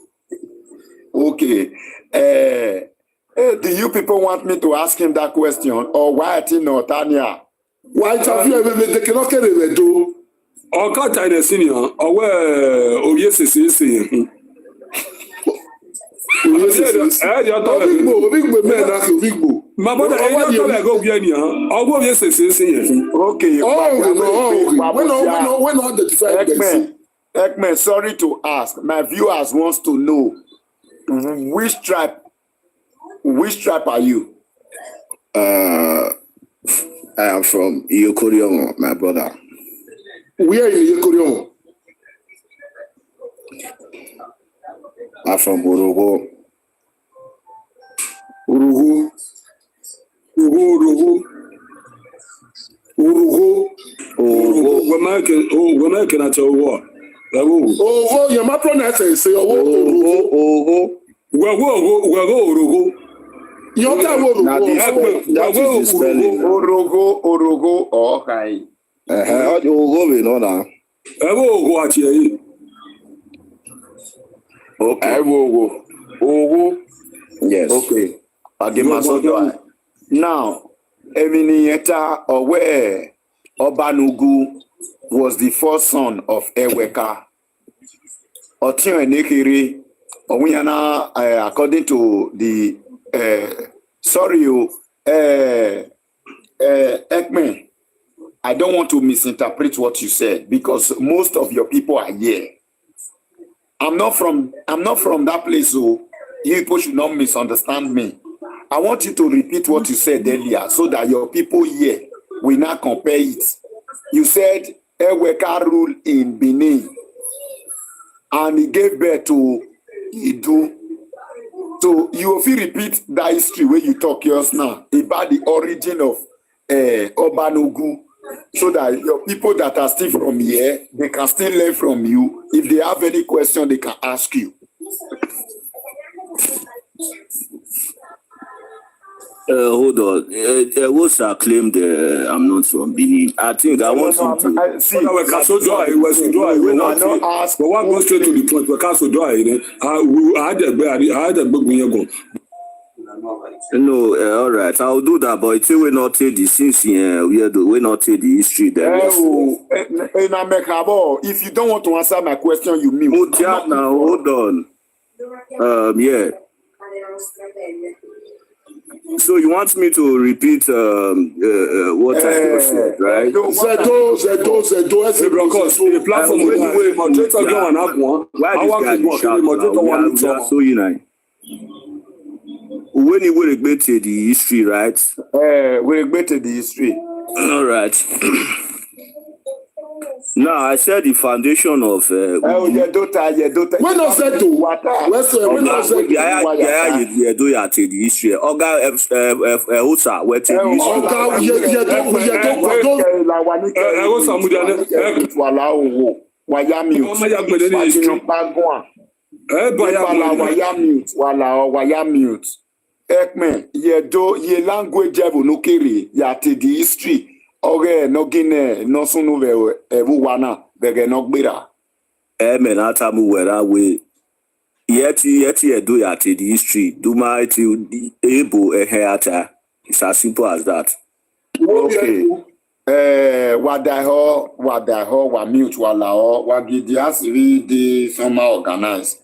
[SPEAKER 4] Okay. Do you people want me to ask him that question, or why I not Tanya?
[SPEAKER 9] Why have you ever they cannot get it do?
[SPEAKER 10] Or cut in a senior, or where oh yes, is
[SPEAKER 9] big boy.
[SPEAKER 10] My brother, I go get you. I'll go yes,
[SPEAKER 4] okay.
[SPEAKER 9] When not the
[SPEAKER 4] Ekman, sorry to ask. My viewers wants to know which tribe are you?
[SPEAKER 3] I am from Iyokorion, my brother.
[SPEAKER 9] Where in Iyokorion?
[SPEAKER 3] I'm from Urugu.
[SPEAKER 10] When I can tell what?
[SPEAKER 9] Oh, your my pronounce say
[SPEAKER 3] oh.
[SPEAKER 10] Urugu.
[SPEAKER 9] Your time will
[SPEAKER 5] Now
[SPEAKER 9] go.
[SPEAKER 5] that is the spelling.
[SPEAKER 4] Orogo, okay.
[SPEAKER 5] Ogo no now.
[SPEAKER 10] Ogo actually.
[SPEAKER 4] Okay. Ogo.
[SPEAKER 5] Yes.
[SPEAKER 4] Okay. Now, Eminieta Owe Obanugu was the first son of Eweka. Otion Enekiri, Owiyana, according to the Ekmen, I don't want to misinterpret what you said because most of your people are here. I'm not from that place, so you people should not misunderstand me. I want you to repeat what you said earlier so that your people here will not compare it. You said Eweka ruled in Benin and he gave birth to Idu. So you will repeat that history where you talk yours now about the origin of Obanugu so that your people that are still from here, they can still learn from you. If they have any question, they can ask you.
[SPEAKER 8] Hold on. Wosa claimed I'm not from Benin. I think I want him to.
[SPEAKER 4] See,
[SPEAKER 10] We can't so do it. We not
[SPEAKER 4] ask.
[SPEAKER 10] But what goes straight to the point? We can't so do it. I had a book when you go.
[SPEAKER 8] No, all right. I'll do that. But it's will not take the since we not take the history there.
[SPEAKER 4] If you don't want to answer my question, you mean.
[SPEAKER 8] Oh, yeah, now hold on. Yeah. So you want me to repeat what I just said, right?
[SPEAKER 9] Zedo.
[SPEAKER 10] The platform where moderator go and have one.
[SPEAKER 8] Why this guy shout now? We are so united. When you will regret the history, right?
[SPEAKER 4] We regretted the history.
[SPEAKER 8] All right. Now I said the foundation of.
[SPEAKER 4] Your daughter.
[SPEAKER 9] When I said to when I said
[SPEAKER 8] Yeah, do you take the history? Oga, Osa, where take the
[SPEAKER 4] history? Ekmen, ye language ever no carry ya te the history. Oge no gine no sunu ve evuwana bege no gbira.
[SPEAKER 8] Men atamu wera we. Yeti do ya te the history. Do my to able heata. It's as simple as that.
[SPEAKER 4] Okay. Wadaho, wa mute walao, wa gidi asiri de somehow organize.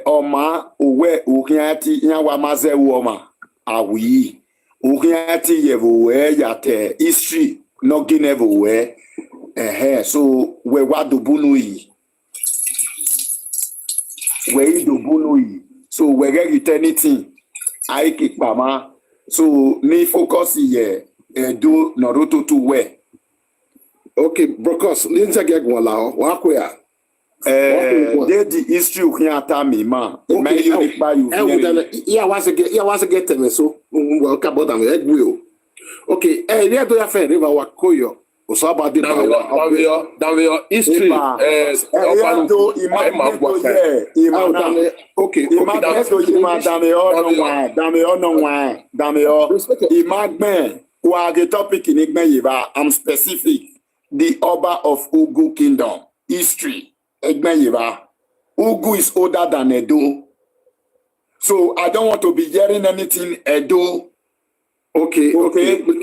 [SPEAKER 4] Oma uwe ukiati nyawa maze uoma awi ukiati yevuwe yate history no ginevuwe so we wadubunu yi we idubunu yi so we get anything aiki pama so ni focus ye do noroto to we.
[SPEAKER 9] Okay, Brokos, ninja get wala wakwea.
[SPEAKER 4] The history of Hiatami, man.
[SPEAKER 9] Was a get them so welcome about them egg wheel. Okay, yeah, do you fair river wakoyo or so about the
[SPEAKER 1] history.
[SPEAKER 4] I'm specific. The Oba of Ugu Kingdom. History. Ugu is older than Edo. So I don't want to be hearing anything Edo. Okay.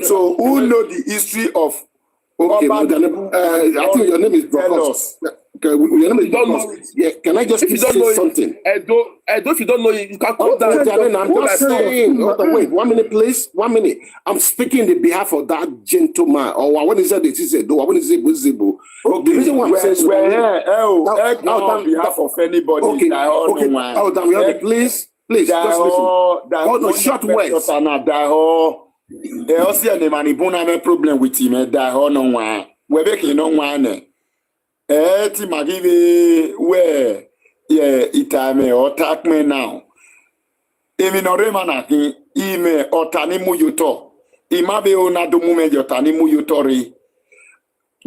[SPEAKER 4] So who know the history of
[SPEAKER 9] Okay, I think your name is Brokos. Okay, your name is Brokos. Yeah, can I just say something?
[SPEAKER 1] Edo, if you don't know it, you can come down.
[SPEAKER 9] I'm just saying. Wait, 1 minute, please. 1 minute. I'm speaking on behalf of that gentleman. Or when he said it is Edo, when he said visible. The reason why I'm saying
[SPEAKER 4] on behalf of anybody.
[SPEAKER 9] Okay. Oh, damn, please, just listen. Oh, no, short words.
[SPEAKER 4] They also say the man ibuna problem with him. That no one. We making no one. Ti magive where itame or attack me now. Emi no remana ki ime otani muyuto. Imabe ona do mume yotani muyutori.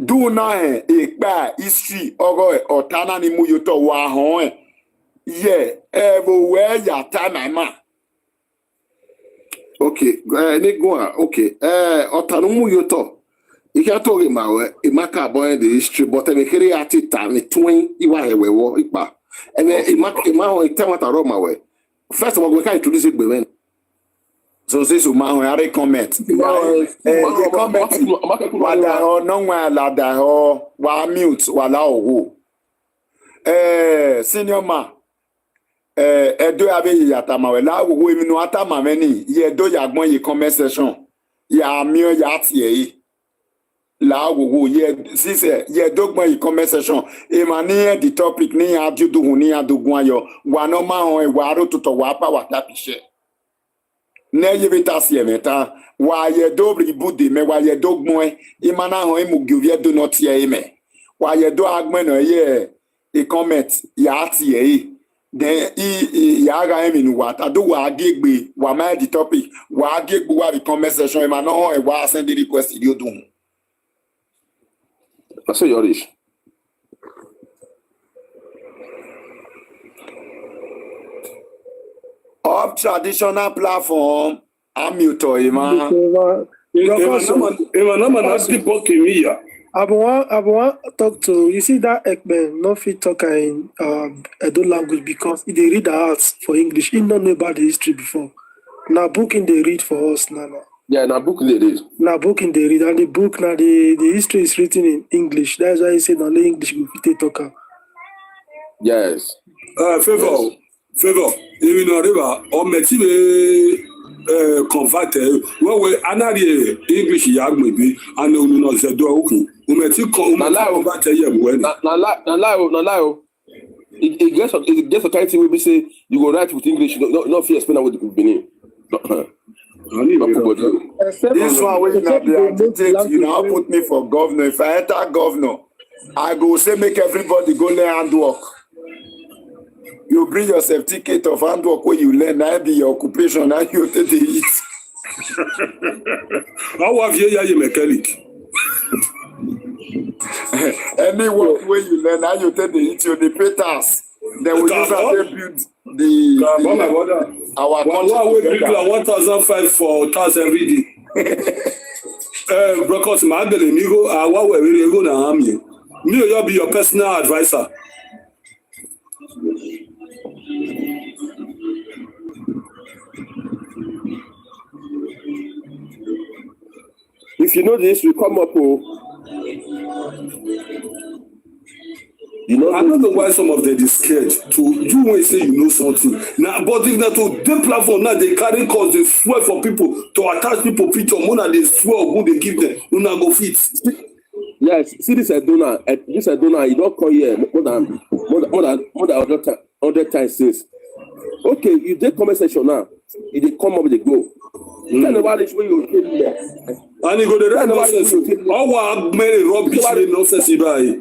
[SPEAKER 4] Do na ekpa history ogo otana ni muyuto wa hon. Everywhere ya time ma.
[SPEAKER 9] Okay, Nigua, okay. Otanumu yoto. You can't talk about Imaka boy the history, but I'm here at it time, the twin, Iwa Ewe, Ipa. And then Imaka, Tamata Roma way. First of all, we can introduce it when.
[SPEAKER 4] So this is my comment. Comment. Wada ho no wa la da ho wa mute wala owo. Senior ma. Edo abe yata we la wo emi no ata ma meni. Ye do yagbon ye comment section. Ya mi o ya tie yi. La wo ye sise ye do gbon ye comment section. E ma ni the topic ni ajudu ni adogun ayo. Wa no ma ho e wa ro tuto wa pa wa ta piche. Ne yebita siemeta wa ye dobri budi me wa ye dogmoe imana ho emu guvie do not ye me wa ye do agmen no ye e comment ya ti ye then ya ga emi nu wa ta do wa gegbe wa ma the topic wa gegbe wa the comment section imana ho e wa send the request you do.
[SPEAKER 1] I say your ish.
[SPEAKER 4] Of traditional platform, I'm mute man.
[SPEAKER 2] I talk to you see that Ekman no fit talk in Edo language because he dey read the arts for English. He don't know about the history before. Now book in they read for us now.
[SPEAKER 1] Yeah, now book they read.
[SPEAKER 2] Now book in they read and the book now the history is written in English. That's why he said only English we fit talk.
[SPEAKER 1] Yes.
[SPEAKER 10] Favor, even know river or metibe convert when we anari English yag maybe and no no se do okay. Umeti convert yem when.
[SPEAKER 1] Na lie. It gets a kind thing we say you go write with English, not fear explain with Benin.
[SPEAKER 4] This one way now they agitate, you now put me for governor. If I enter governor, I go say make everybody go learn handwork. You bring your certificate of handwork where you learn, now be your occupation, now you take the eat.
[SPEAKER 10] How have you mechanic?
[SPEAKER 4] Any work where you learn, now you take the eat, you the pay tax. Then we use that to build our country.
[SPEAKER 10] We bring 1,500 for tax every day. Because Magdalene, you go, where we go now, me, you'll be your personal advisor.
[SPEAKER 1] If you know this, we come up with.
[SPEAKER 10] I don't know why some of them is scared to you when you say you know something. Now, but if not to the platform now they carry cause they swear for people to attach people picture more than they swear who they give them. You not go fit.
[SPEAKER 1] Yes, see this donor. This donor. You don't come here more than 100 times since. Okay, you did comment section now. You did come up with the go. Tell me about this when you came there.
[SPEAKER 10] And you go the right nonsense. Our many rubbish nonsense by.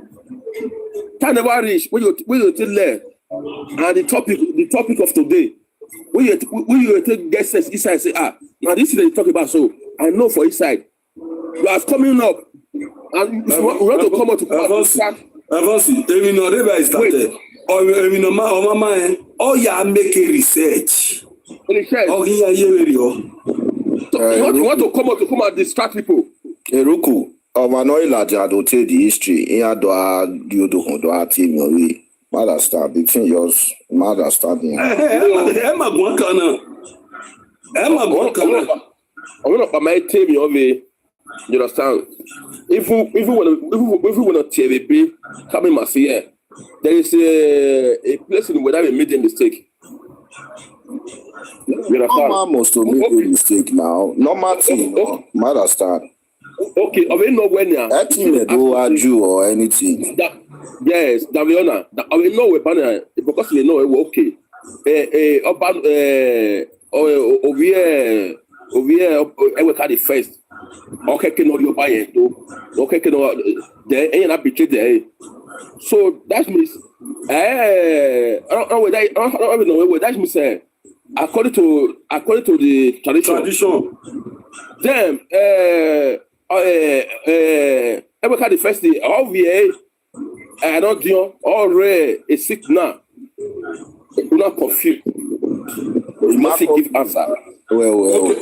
[SPEAKER 1] Tell me about this when you still there. And the topic of today. When you take guests inside and say, now this is what you talk about. So I know for inside. You are coming up. And you want to come out to
[SPEAKER 10] Avansi, even no river is started. Or even no mama, oh yeah, make a research. Oh yeah, you
[SPEAKER 1] want to come out to distract people.
[SPEAKER 8] Eruku, no ilaja do tell the history. Iya do you do team your mother start between yours, mother starting.
[SPEAKER 10] Emma Guancana.
[SPEAKER 1] I'm gonna my team your way. You understand? If we want to TVB coming must here, there is a place in where I made a mistake. You understand?
[SPEAKER 8] Must to make a mistake now. Normal thing, mother start.
[SPEAKER 1] Okay, I mean no when ya.
[SPEAKER 8] That thing they do argue or anything.
[SPEAKER 1] Yes, Daviona. I will know we banner because we know it okay. Over here, I will carry first. Okay, can you buy it? Okay, can you there ain't not betray there. So that means I don't know what that means. According to the tradition. Then I will carry first the OVA. I don't know already is sick now. Do not confuse. You must give answer.
[SPEAKER 8] Well.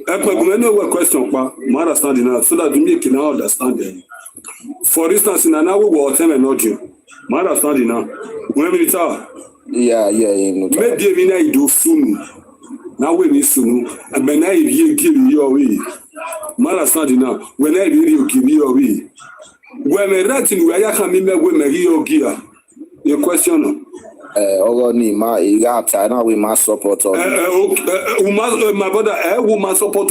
[SPEAKER 10] Ekme, know what question, pa. My understanding now, so that you can understand them. For instance, in an hour, we will tell me not you. My understanding now. When we tell.
[SPEAKER 8] Yeah.
[SPEAKER 10] Maybe I do soon. Now when it's soon, and when I give you away. My understanding now. When I really give you away. When I write in where I can remember when I hear gear. Your question.
[SPEAKER 8] My support.
[SPEAKER 10] My brother, we must support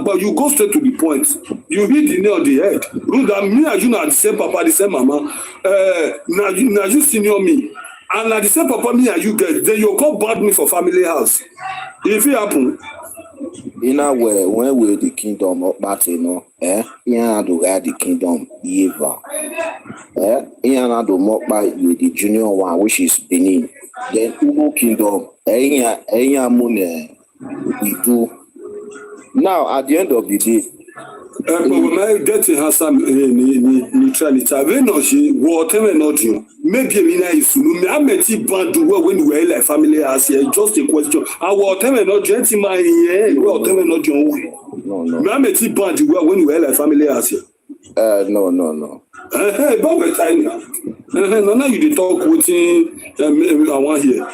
[SPEAKER 10] but you go straight to the point. You hit the nail on the head. That me and you are the same papa, the same mama. Now you senior me. And like the same papa me and you get, then you go bad me for family house. If it happen.
[SPEAKER 8] In a way, when we the kingdom of Batino, yeah, to guide the kingdom, Eva. Yeah, to mock by the junior one, which is Benin. Then Ugo kingdom, money we do. Now, at the end of the day,
[SPEAKER 10] but when I get in some neutrality, I know she whatever not you. Maybe I is me. I met it bad when we were like family house here. Just a question. I whatever not gentleman here. Whatever not you. No. I met it bad when we were like family house here.
[SPEAKER 8] No.
[SPEAKER 10] Hey, but we're trying now. Now you talk with I want here.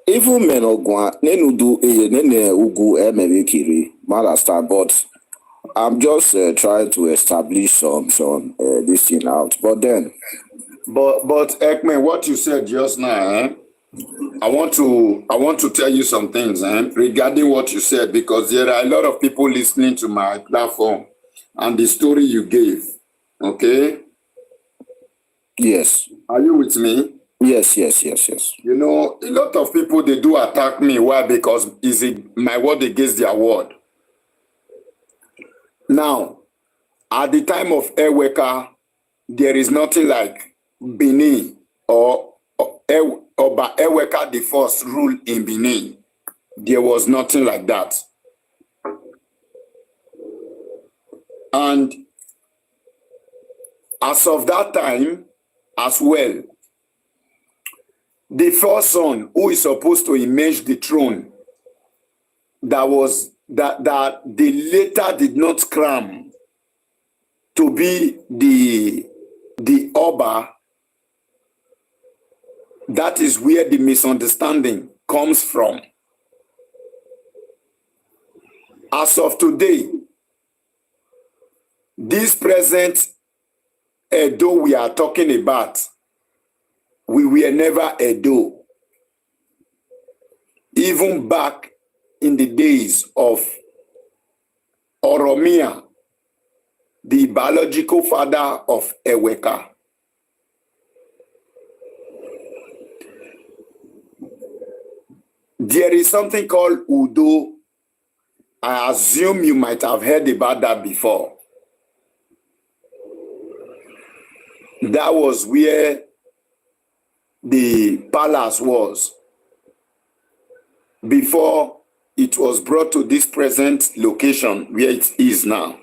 [SPEAKER 8] Even men ogwa nenu do nene ugu emekiri malasta, but I'm just trying to establish some this thing out. But then,
[SPEAKER 4] but Ekman, what you said just now, I want to tell you some things regarding what you said, because there are a lot of people listening to my platform and the story you gave. Okay?
[SPEAKER 8] Yes.
[SPEAKER 4] Are you with me?
[SPEAKER 8] Yes.
[SPEAKER 4] You know, a lot of people, they do attack me. Why? Because is it my word against their word? Now, at the time of Eweka, there is nothing like Benin or Eweka the first rule in Benin. There was nothing like that. And as of that time as well, the first son who is supposed to emerge the throne that they later did not cram to be the Oba, that is where the misunderstanding comes from. As of today, this present Edo we are talking about, we were never Edo. Even back in the days of Oromia, the biological father of Eweka. There is something called Udo. I assume you might have heard about that before. That was where the palace was before it was brought to this present location where it is now.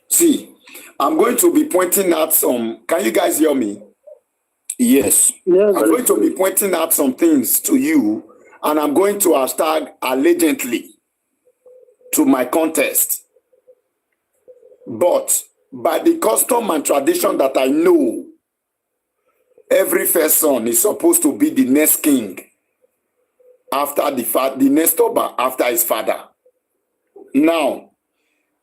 [SPEAKER 4] See, I'm going to be pointing out some. Can you guys hear me?
[SPEAKER 8] Yes.
[SPEAKER 4] I'm going to be pointing out some things to you, and I'm going to hashtag allegedly to my contest. But by the custom and tradition that I know, every first son is supposed to be the next king after the next Oba after his father. Now,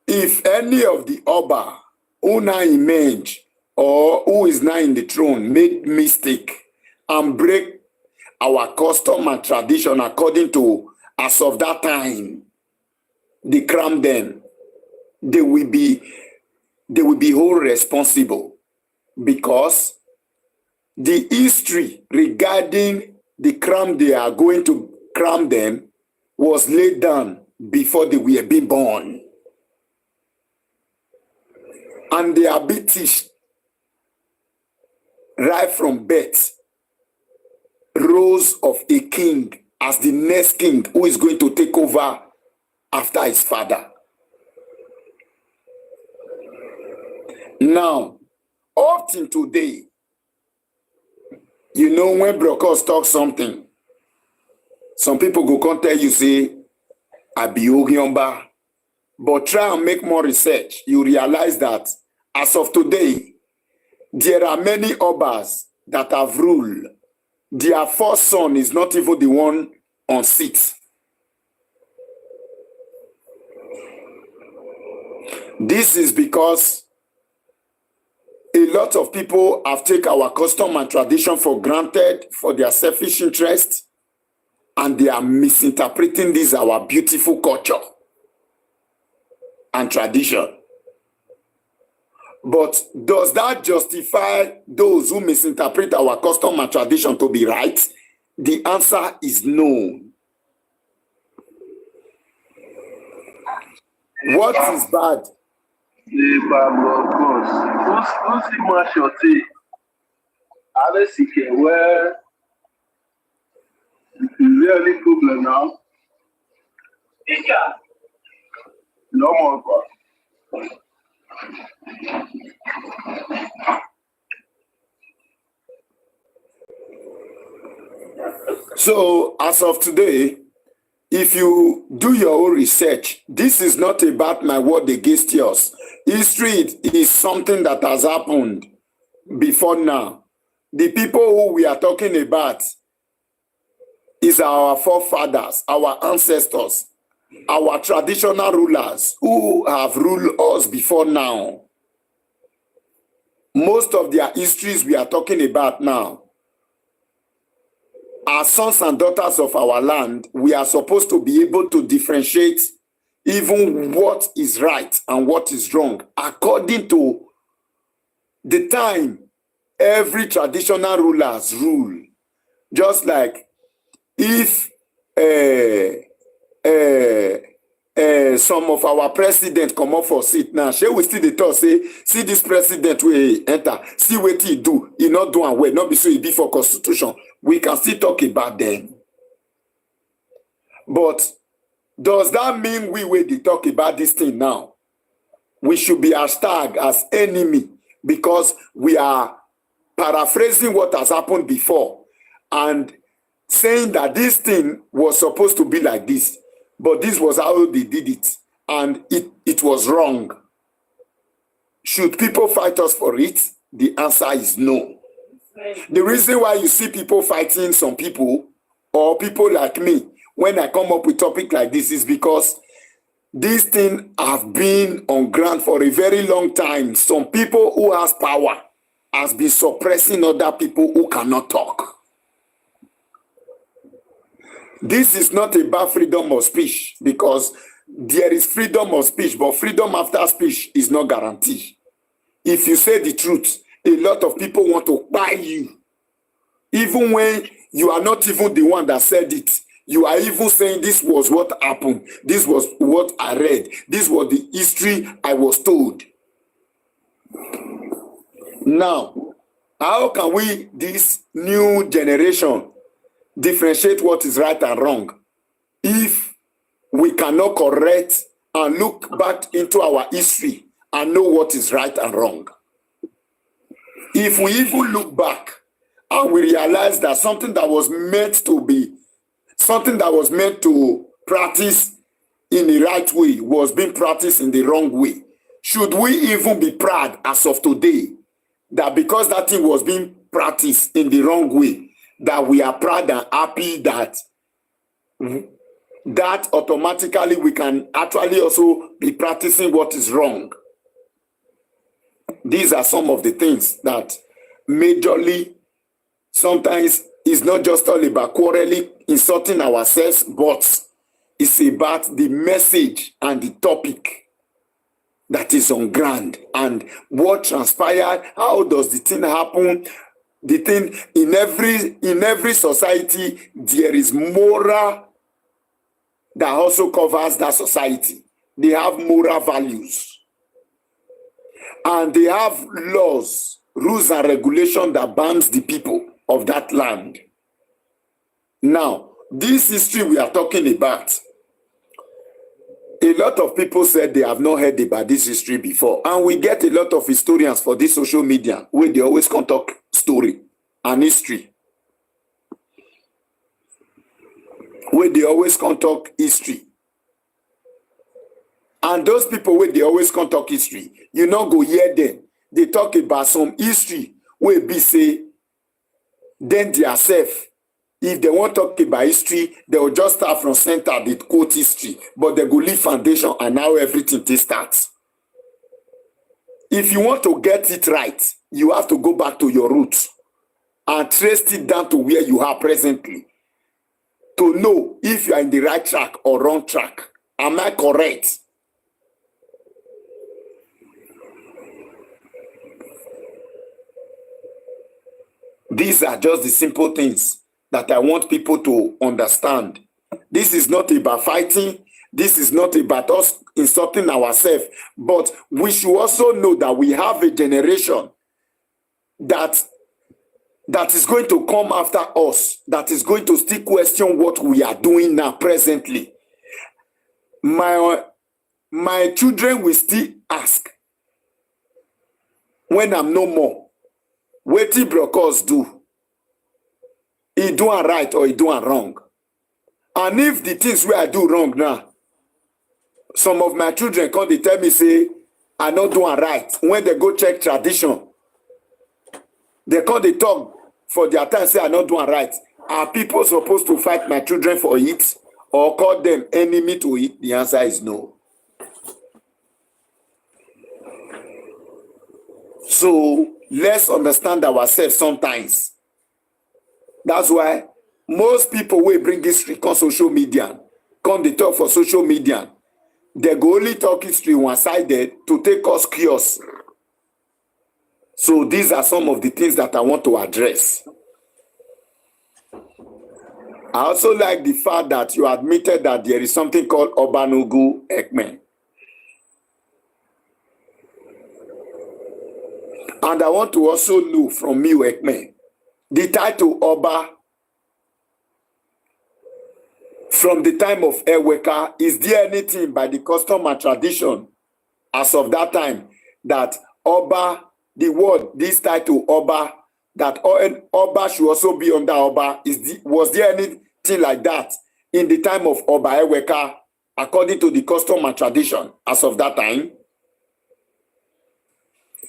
[SPEAKER 4] if any of the Oba who now emerge or who is now in the throne made mistake and break our custom and tradition according to as of that time, they cram them, they will be whole responsible, because the history regarding the crime they are going to cram them was laid down before they were being born. And they are being taught right from birth roles of a king as the next king who is going to take over after his father. Now, up till today, you know, when brokers talk something, some people go come tell you, say, Abiyogiomba. But try and make more research. You realize that as of today, there are many Obas that have ruled. Their first son is not even the one on seat. This is because a lot of people have taken our custom and tradition for granted for their selfish interest, and they are misinterpreting this our beautiful culture and tradition. But does that justify those who misinterpret our custom and tradition to be right? The answer is no. What is bad?
[SPEAKER 11] Of course. Don't see much your tea. Unless you can wear really problem now. No more.
[SPEAKER 4] So, as of today, if you do your own research, this is not about my word against yours. History is something that has happened before now. The people who we are talking about is our forefathers, our ancestors, our traditional rulers who have ruled us before now. Most of their histories we are talking about now, as sons and daughters of our land, we are supposed to be able to differentiate even what is right and what is wrong according to the time every traditional rulers rule. Just like if some of our presidents come up for seat now, shall we still the talk say, see this president we enter, see what he do, he not do and well, not be so he be for constitution. We can still talk about them. But does that mean we will talk about this thing now? We should be hashtag as enemy because we are paraphrasing what has happened before and saying that this thing was supposed to be like this, but this was how they did it, and it was wrong. Should people fight us for it? The answer is no. The reason why you see people fighting some people or people like me when I come up with topic like this is because these things have been on ground for a very long time. Some people who has power has been suppressing other people who cannot talk. This is not about freedom of speech because there is freedom of speech, but freedom after speech is not guaranteed. If you say the truth, a lot of people want to buy you. Even when you are not even the one that said it, you are even saying this was what happened. This was what I read. This was the history I was told. Now, how can we, this new generation, differentiate what is right and wrong if we cannot correct and look back into our history and know what is right and wrong? If we even look back and we realize that something that was meant to be, something that was meant to practice in the right way was being practiced in the wrong way, should we even be proud as of today that because that thing was being practiced in the wrong way, that we are proud and happy that automatically we can actually also be practicing what is wrong? These are some of the things that majorly sometimes is not just all about quarreling, insulting ourselves, but it's about the message and the topic that is on ground and what transpired. How does the thing happen? The thing in every society, there is moral that also covers that society. They have moral values. And they have laws, rules and regulations that bans the people of that land. Now, this history we are talking about, a lot of people said they have not heard about this history before. And we get a lot of historians for this social media where they always can talk story and history. Where they always can talk history And those people where they always come talk history, you not go hear them. They talk about some history where be say, then they are safe. If they want to talk about history, they will just start from center, they quote history, but they go leave foundation and now everything they start. If you want to get it right, you have to go back to your roots and trace it down to where you are presently to know if you are in the right track or wrong track. Am I correct? These are just the simple things that I want people to understand. This is not about fighting. This is not about us insulting ourselves. But we should also know that we have a generation that is going to come after us, that is going to still question what we are doing now presently. My children will still ask, when I'm no more, what did brokers do? He doing right or he doing wrong? And if the things where I do wrong now, some of my children come, they tell me, say, I'm not doing right. When they go check tradition, they come, they talk for their time, say, I'm not doing right. Are people supposed to fight my children for it or call them enemy to it? The answer is no. So let's understand ourselves sometimes. That's why most people will bring history on social media, come they talk for social media. They go only talk history one-sided to take us curious. So these are some of the things that I want to address. I also like the fact that you admitted that there is something called Obanugu Ekmen. And I want to also know from you, Ekmen, the title Oba, from the time of Eweka, is there anything by the custom and tradition as of that time that Oba, the word, this title Oba, that Oba should also be under Oba, was there anything like that in the time of Oba Eweka, according to the custom and tradition as of that time?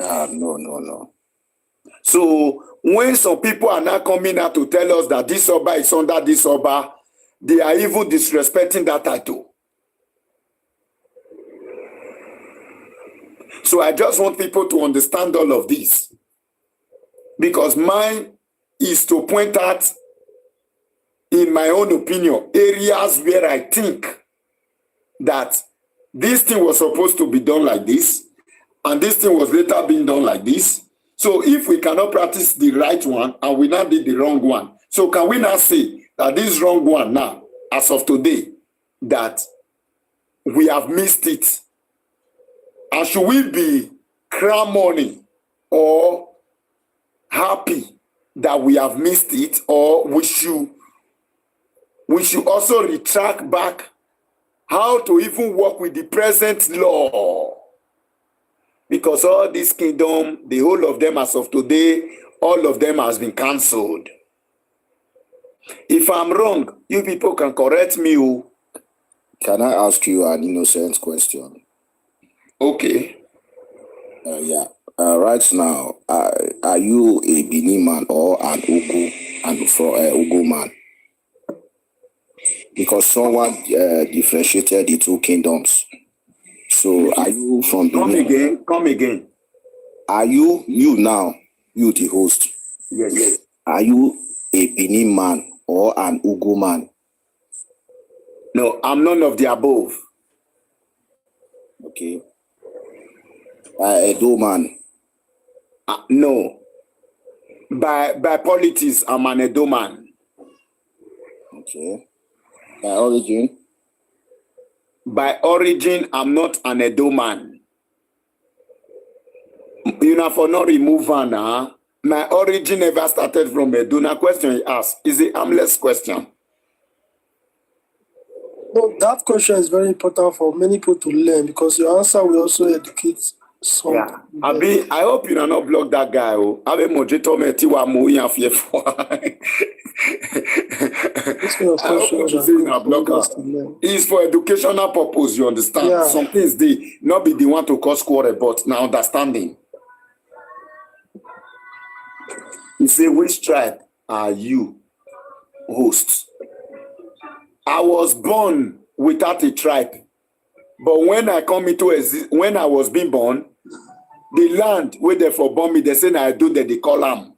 [SPEAKER 8] No.
[SPEAKER 4] So when some people are now coming out to tell us that this Oba is under this Oba, they are even disrespecting that title. So I just want people to understand all of this. Because mine is to point out, in my own opinion, areas where I think that this thing was supposed to be done like this, and this thing was later being done like this. So if we cannot practice the right one and we now did the wrong one, so can we now say that this wrong one now, as of today, that we have missed it? And should we be crown mourning or happy that we have missed it, or we should also retract back how to even work with the present law? Because all this kingdom, the whole of them as of today, all of them has been cancelled. If I'm wrong, you people can correct me.
[SPEAKER 8] Can I ask you an innocent question?
[SPEAKER 4] Okay.
[SPEAKER 8] Right now, are you a Bini man or an Ugo man? Because someone differentiated the two kingdoms. So are you from Benin?
[SPEAKER 4] Come again.
[SPEAKER 8] Are you now, you the host?
[SPEAKER 4] Yes.
[SPEAKER 8] Are you a Benin man or an Ugo man?
[SPEAKER 4] No, I'm none of the above.
[SPEAKER 8] Okay. Edo man?
[SPEAKER 4] No. By politics, I'm an Edo man.
[SPEAKER 8] Okay. By origin?
[SPEAKER 4] By origin, I'm not an Edo man. You know, for not remove one, my origin never started from Edo. Now, question you ask is a harmless question.
[SPEAKER 2] No, that question is very important for many people to learn, because your answer will also educate some.
[SPEAKER 4] Yeah. I hope you do not block that guy.
[SPEAKER 2] This Your
[SPEAKER 4] I hope
[SPEAKER 2] questions
[SPEAKER 4] you
[SPEAKER 2] are
[SPEAKER 4] say
[SPEAKER 2] good
[SPEAKER 4] na
[SPEAKER 2] for
[SPEAKER 4] blocker.
[SPEAKER 2] us to learn.
[SPEAKER 4] It's for educational purpose, you understand?
[SPEAKER 2] Yeah.
[SPEAKER 4] Some things they not be the one to cause quarrel, but now understanding. You say, which tribe are you host? I was born without a tribe, but when I come into when I was being born, the land where they for born me, they say I do that they call them,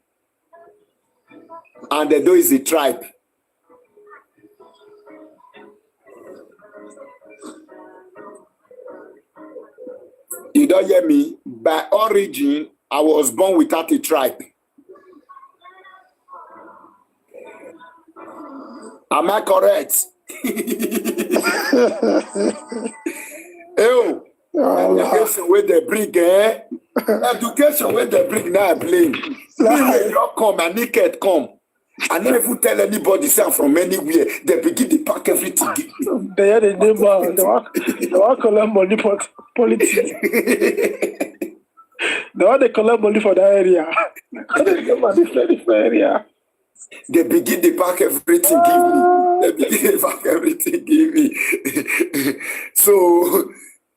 [SPEAKER 4] and the do is a tribe. You don't hear me? By origin, I was born without a tribe. Am I correct? Oh, education where they bring, education where they bring now I blame. Me when you come and naked come. I never even tell anybody say I'm from anywhere. They begin to pack everything.
[SPEAKER 2] They are the neighbor. They want collect money for politics. They want to collect money for that area. They get money for the area.
[SPEAKER 4] They begin to pack everything, give me. They begin to pack everything, give me. So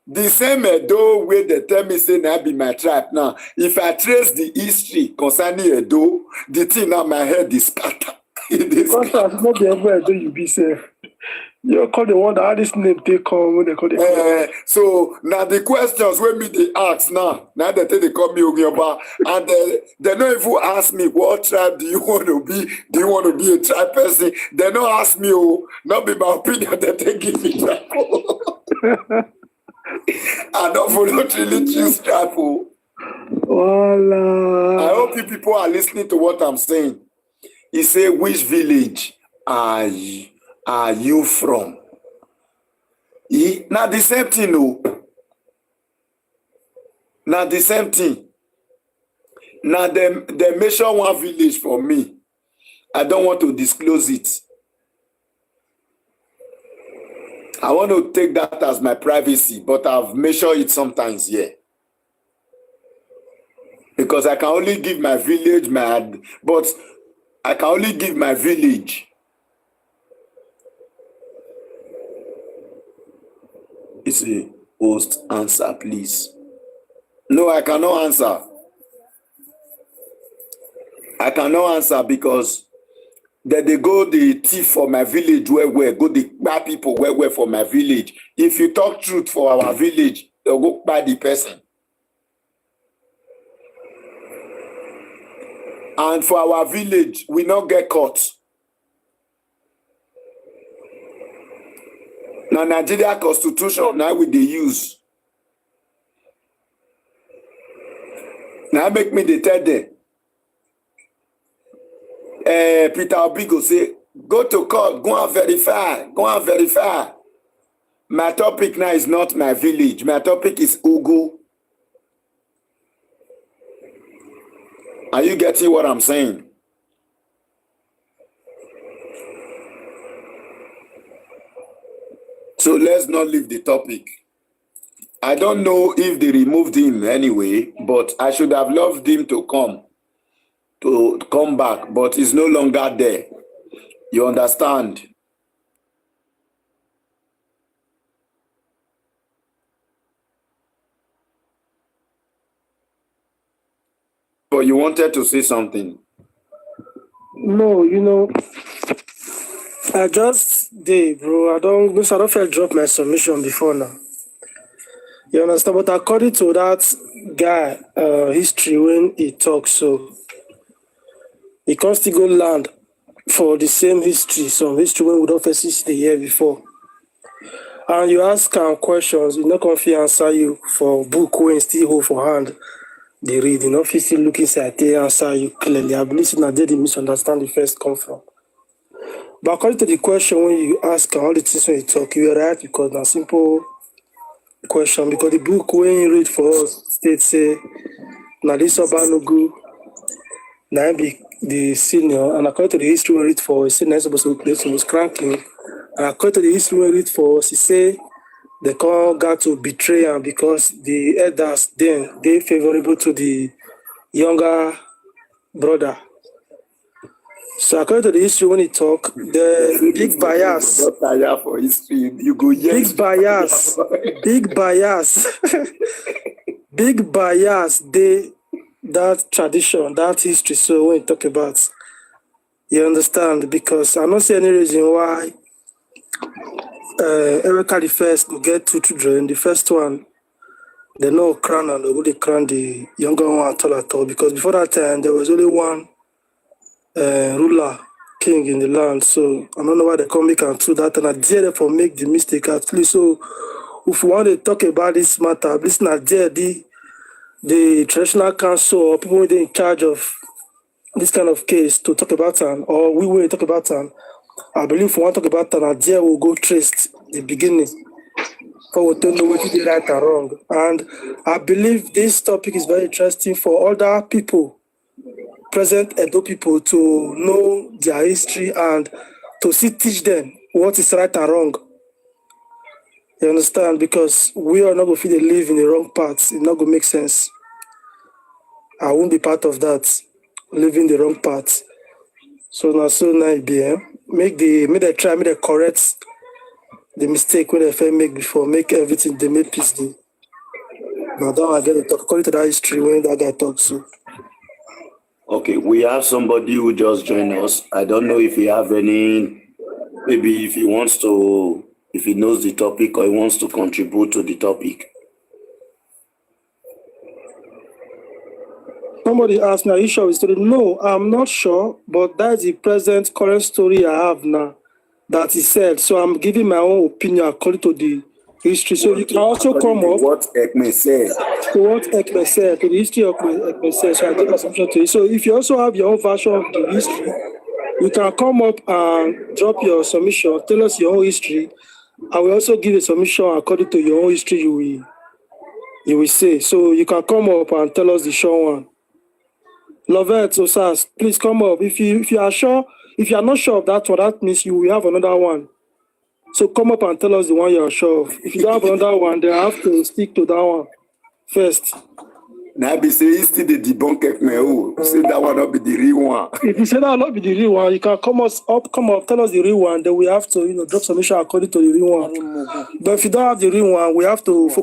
[SPEAKER 4] the same Edo way they tell me say now be my tribe. Now, if I trace the history concerning Edo, the thing now my head is scattered.
[SPEAKER 2] Because as not the ever Edo you be safe. You call the one that had this name they come when they call the
[SPEAKER 4] so now the questions when me they ask now they say they call me Ogyoba, and they don't even ask me what tribe do you want to be? Do you want to be a tribe person? They don't ask me, oh, not be my opinion that they give me tribe. I don't follow really choose tribe.
[SPEAKER 2] Voila.
[SPEAKER 4] I hope you people are listening to what I'm saying. He say, which village are you from? Now the same thing, no. Now the same thing. Now they measure one village for me. I don't want to disclose it. I want to take that as my privacy, but I've measured it sometimes here. Because I can only give my village but I can only give my village. It's a host answer, please. No, I cannot answer. I cannot answer because they go the thief for my village where go the bad people where for my village. If you talk truth for our village, they'll go by the person. And for our village, we not get caught. Now Nigeria Constitution, now we they use. Now make me the tell them. Peter Obi go say, go to court, go and verify. My topic now is not my village. My topic is Ugu. Are you getting what I'm saying? So let's not leave the topic. I don't know if they removed him anyway, but I should have loved him to come back, but he's no longer there. You understand? But you wanted to say something.
[SPEAKER 2] No, I just did, bro. I don't feel drop my submission before now. You understand? But according to that guy, history when he talks, so he can't still go land for the same history, some history when we don't first see the year before. And you ask him questions, you not confident answer you for book when still hold for hand. They read, if you still look inside, they answer you clearly. I believe that they misunderstand the first come from. But according to the question, when you ask all the things when you talk, you are right because it's a simple question. Because the book when you read for us states say, now this Obanugu, now be the senior, and according to the history we read for us, he's supposed to play some cranking. And according to the history we read for us, he say they call God to betray him because the elders then they favorable to the younger brother. So according to the history, when he talk, the big bias,
[SPEAKER 4] Not tire for history. You go yes.
[SPEAKER 2] big bias, big bias, big bias. That tradition, that history. So when you talk about, you understand, because I don't see any reason why Erica the first will get 2 children. The first one, they know crown and they crown the younger one at all. Because before that time, there was only one ruler, king in the land. So I don't know why they come make and do that. And I dare therefore make the mistake at least. So if we want to talk about this matter, listen, I dare the traditional council or people who are in charge of this kind of case to talk about it, or we will talk about it. I believe if we want to talk about it, I dare we'll go trace the beginning. For we don't know what to do right and wrong. And I believe this topic is very interesting for other people, present Edo people, to know their history and to teach them what is right and wrong. You understand? Because we are not going to live in the wrong paths. It's not going to make sense. I won't be part of that, living the wrong path. So now it be, make the correct the mistake when they make before, make everything they make peace. Now that I get to talk according to that history when that guy talks. So.
[SPEAKER 8] Okay, we have somebody who just joined us. I don't know if he have any, maybe if he wants to, if he knows the topic or he wants to contribute to the topic.
[SPEAKER 2] Somebody asked me, are you sure it's story? No, I'm not sure, but that's the current story I have now that he said. So I'm giving my own opinion according to the history. So you can also come up.
[SPEAKER 4] What Ekme said.
[SPEAKER 2] To what Ekme said, to the history of Ekme said. So I give assumption to it. So if you also have your own version of the history, you can come up and drop your submission, tell us your own history. I will also give a submission according to your own history you will say. So you can come up and tell us the short one. Lovette, Osas, please come up. If you are sure, if you are not sure of that one, that means you will have another one. So come up and tell us the one you are sure of. If you don't have another one, then I have to stick to that one first.
[SPEAKER 4] Now be say still the debunk Ekme. Say that one not be the real one.
[SPEAKER 2] If you say that will not be the real one, you can come up, tell us the real one. Then we have to, drop submission according to the real one. But if you don't have the real one, we have to focus.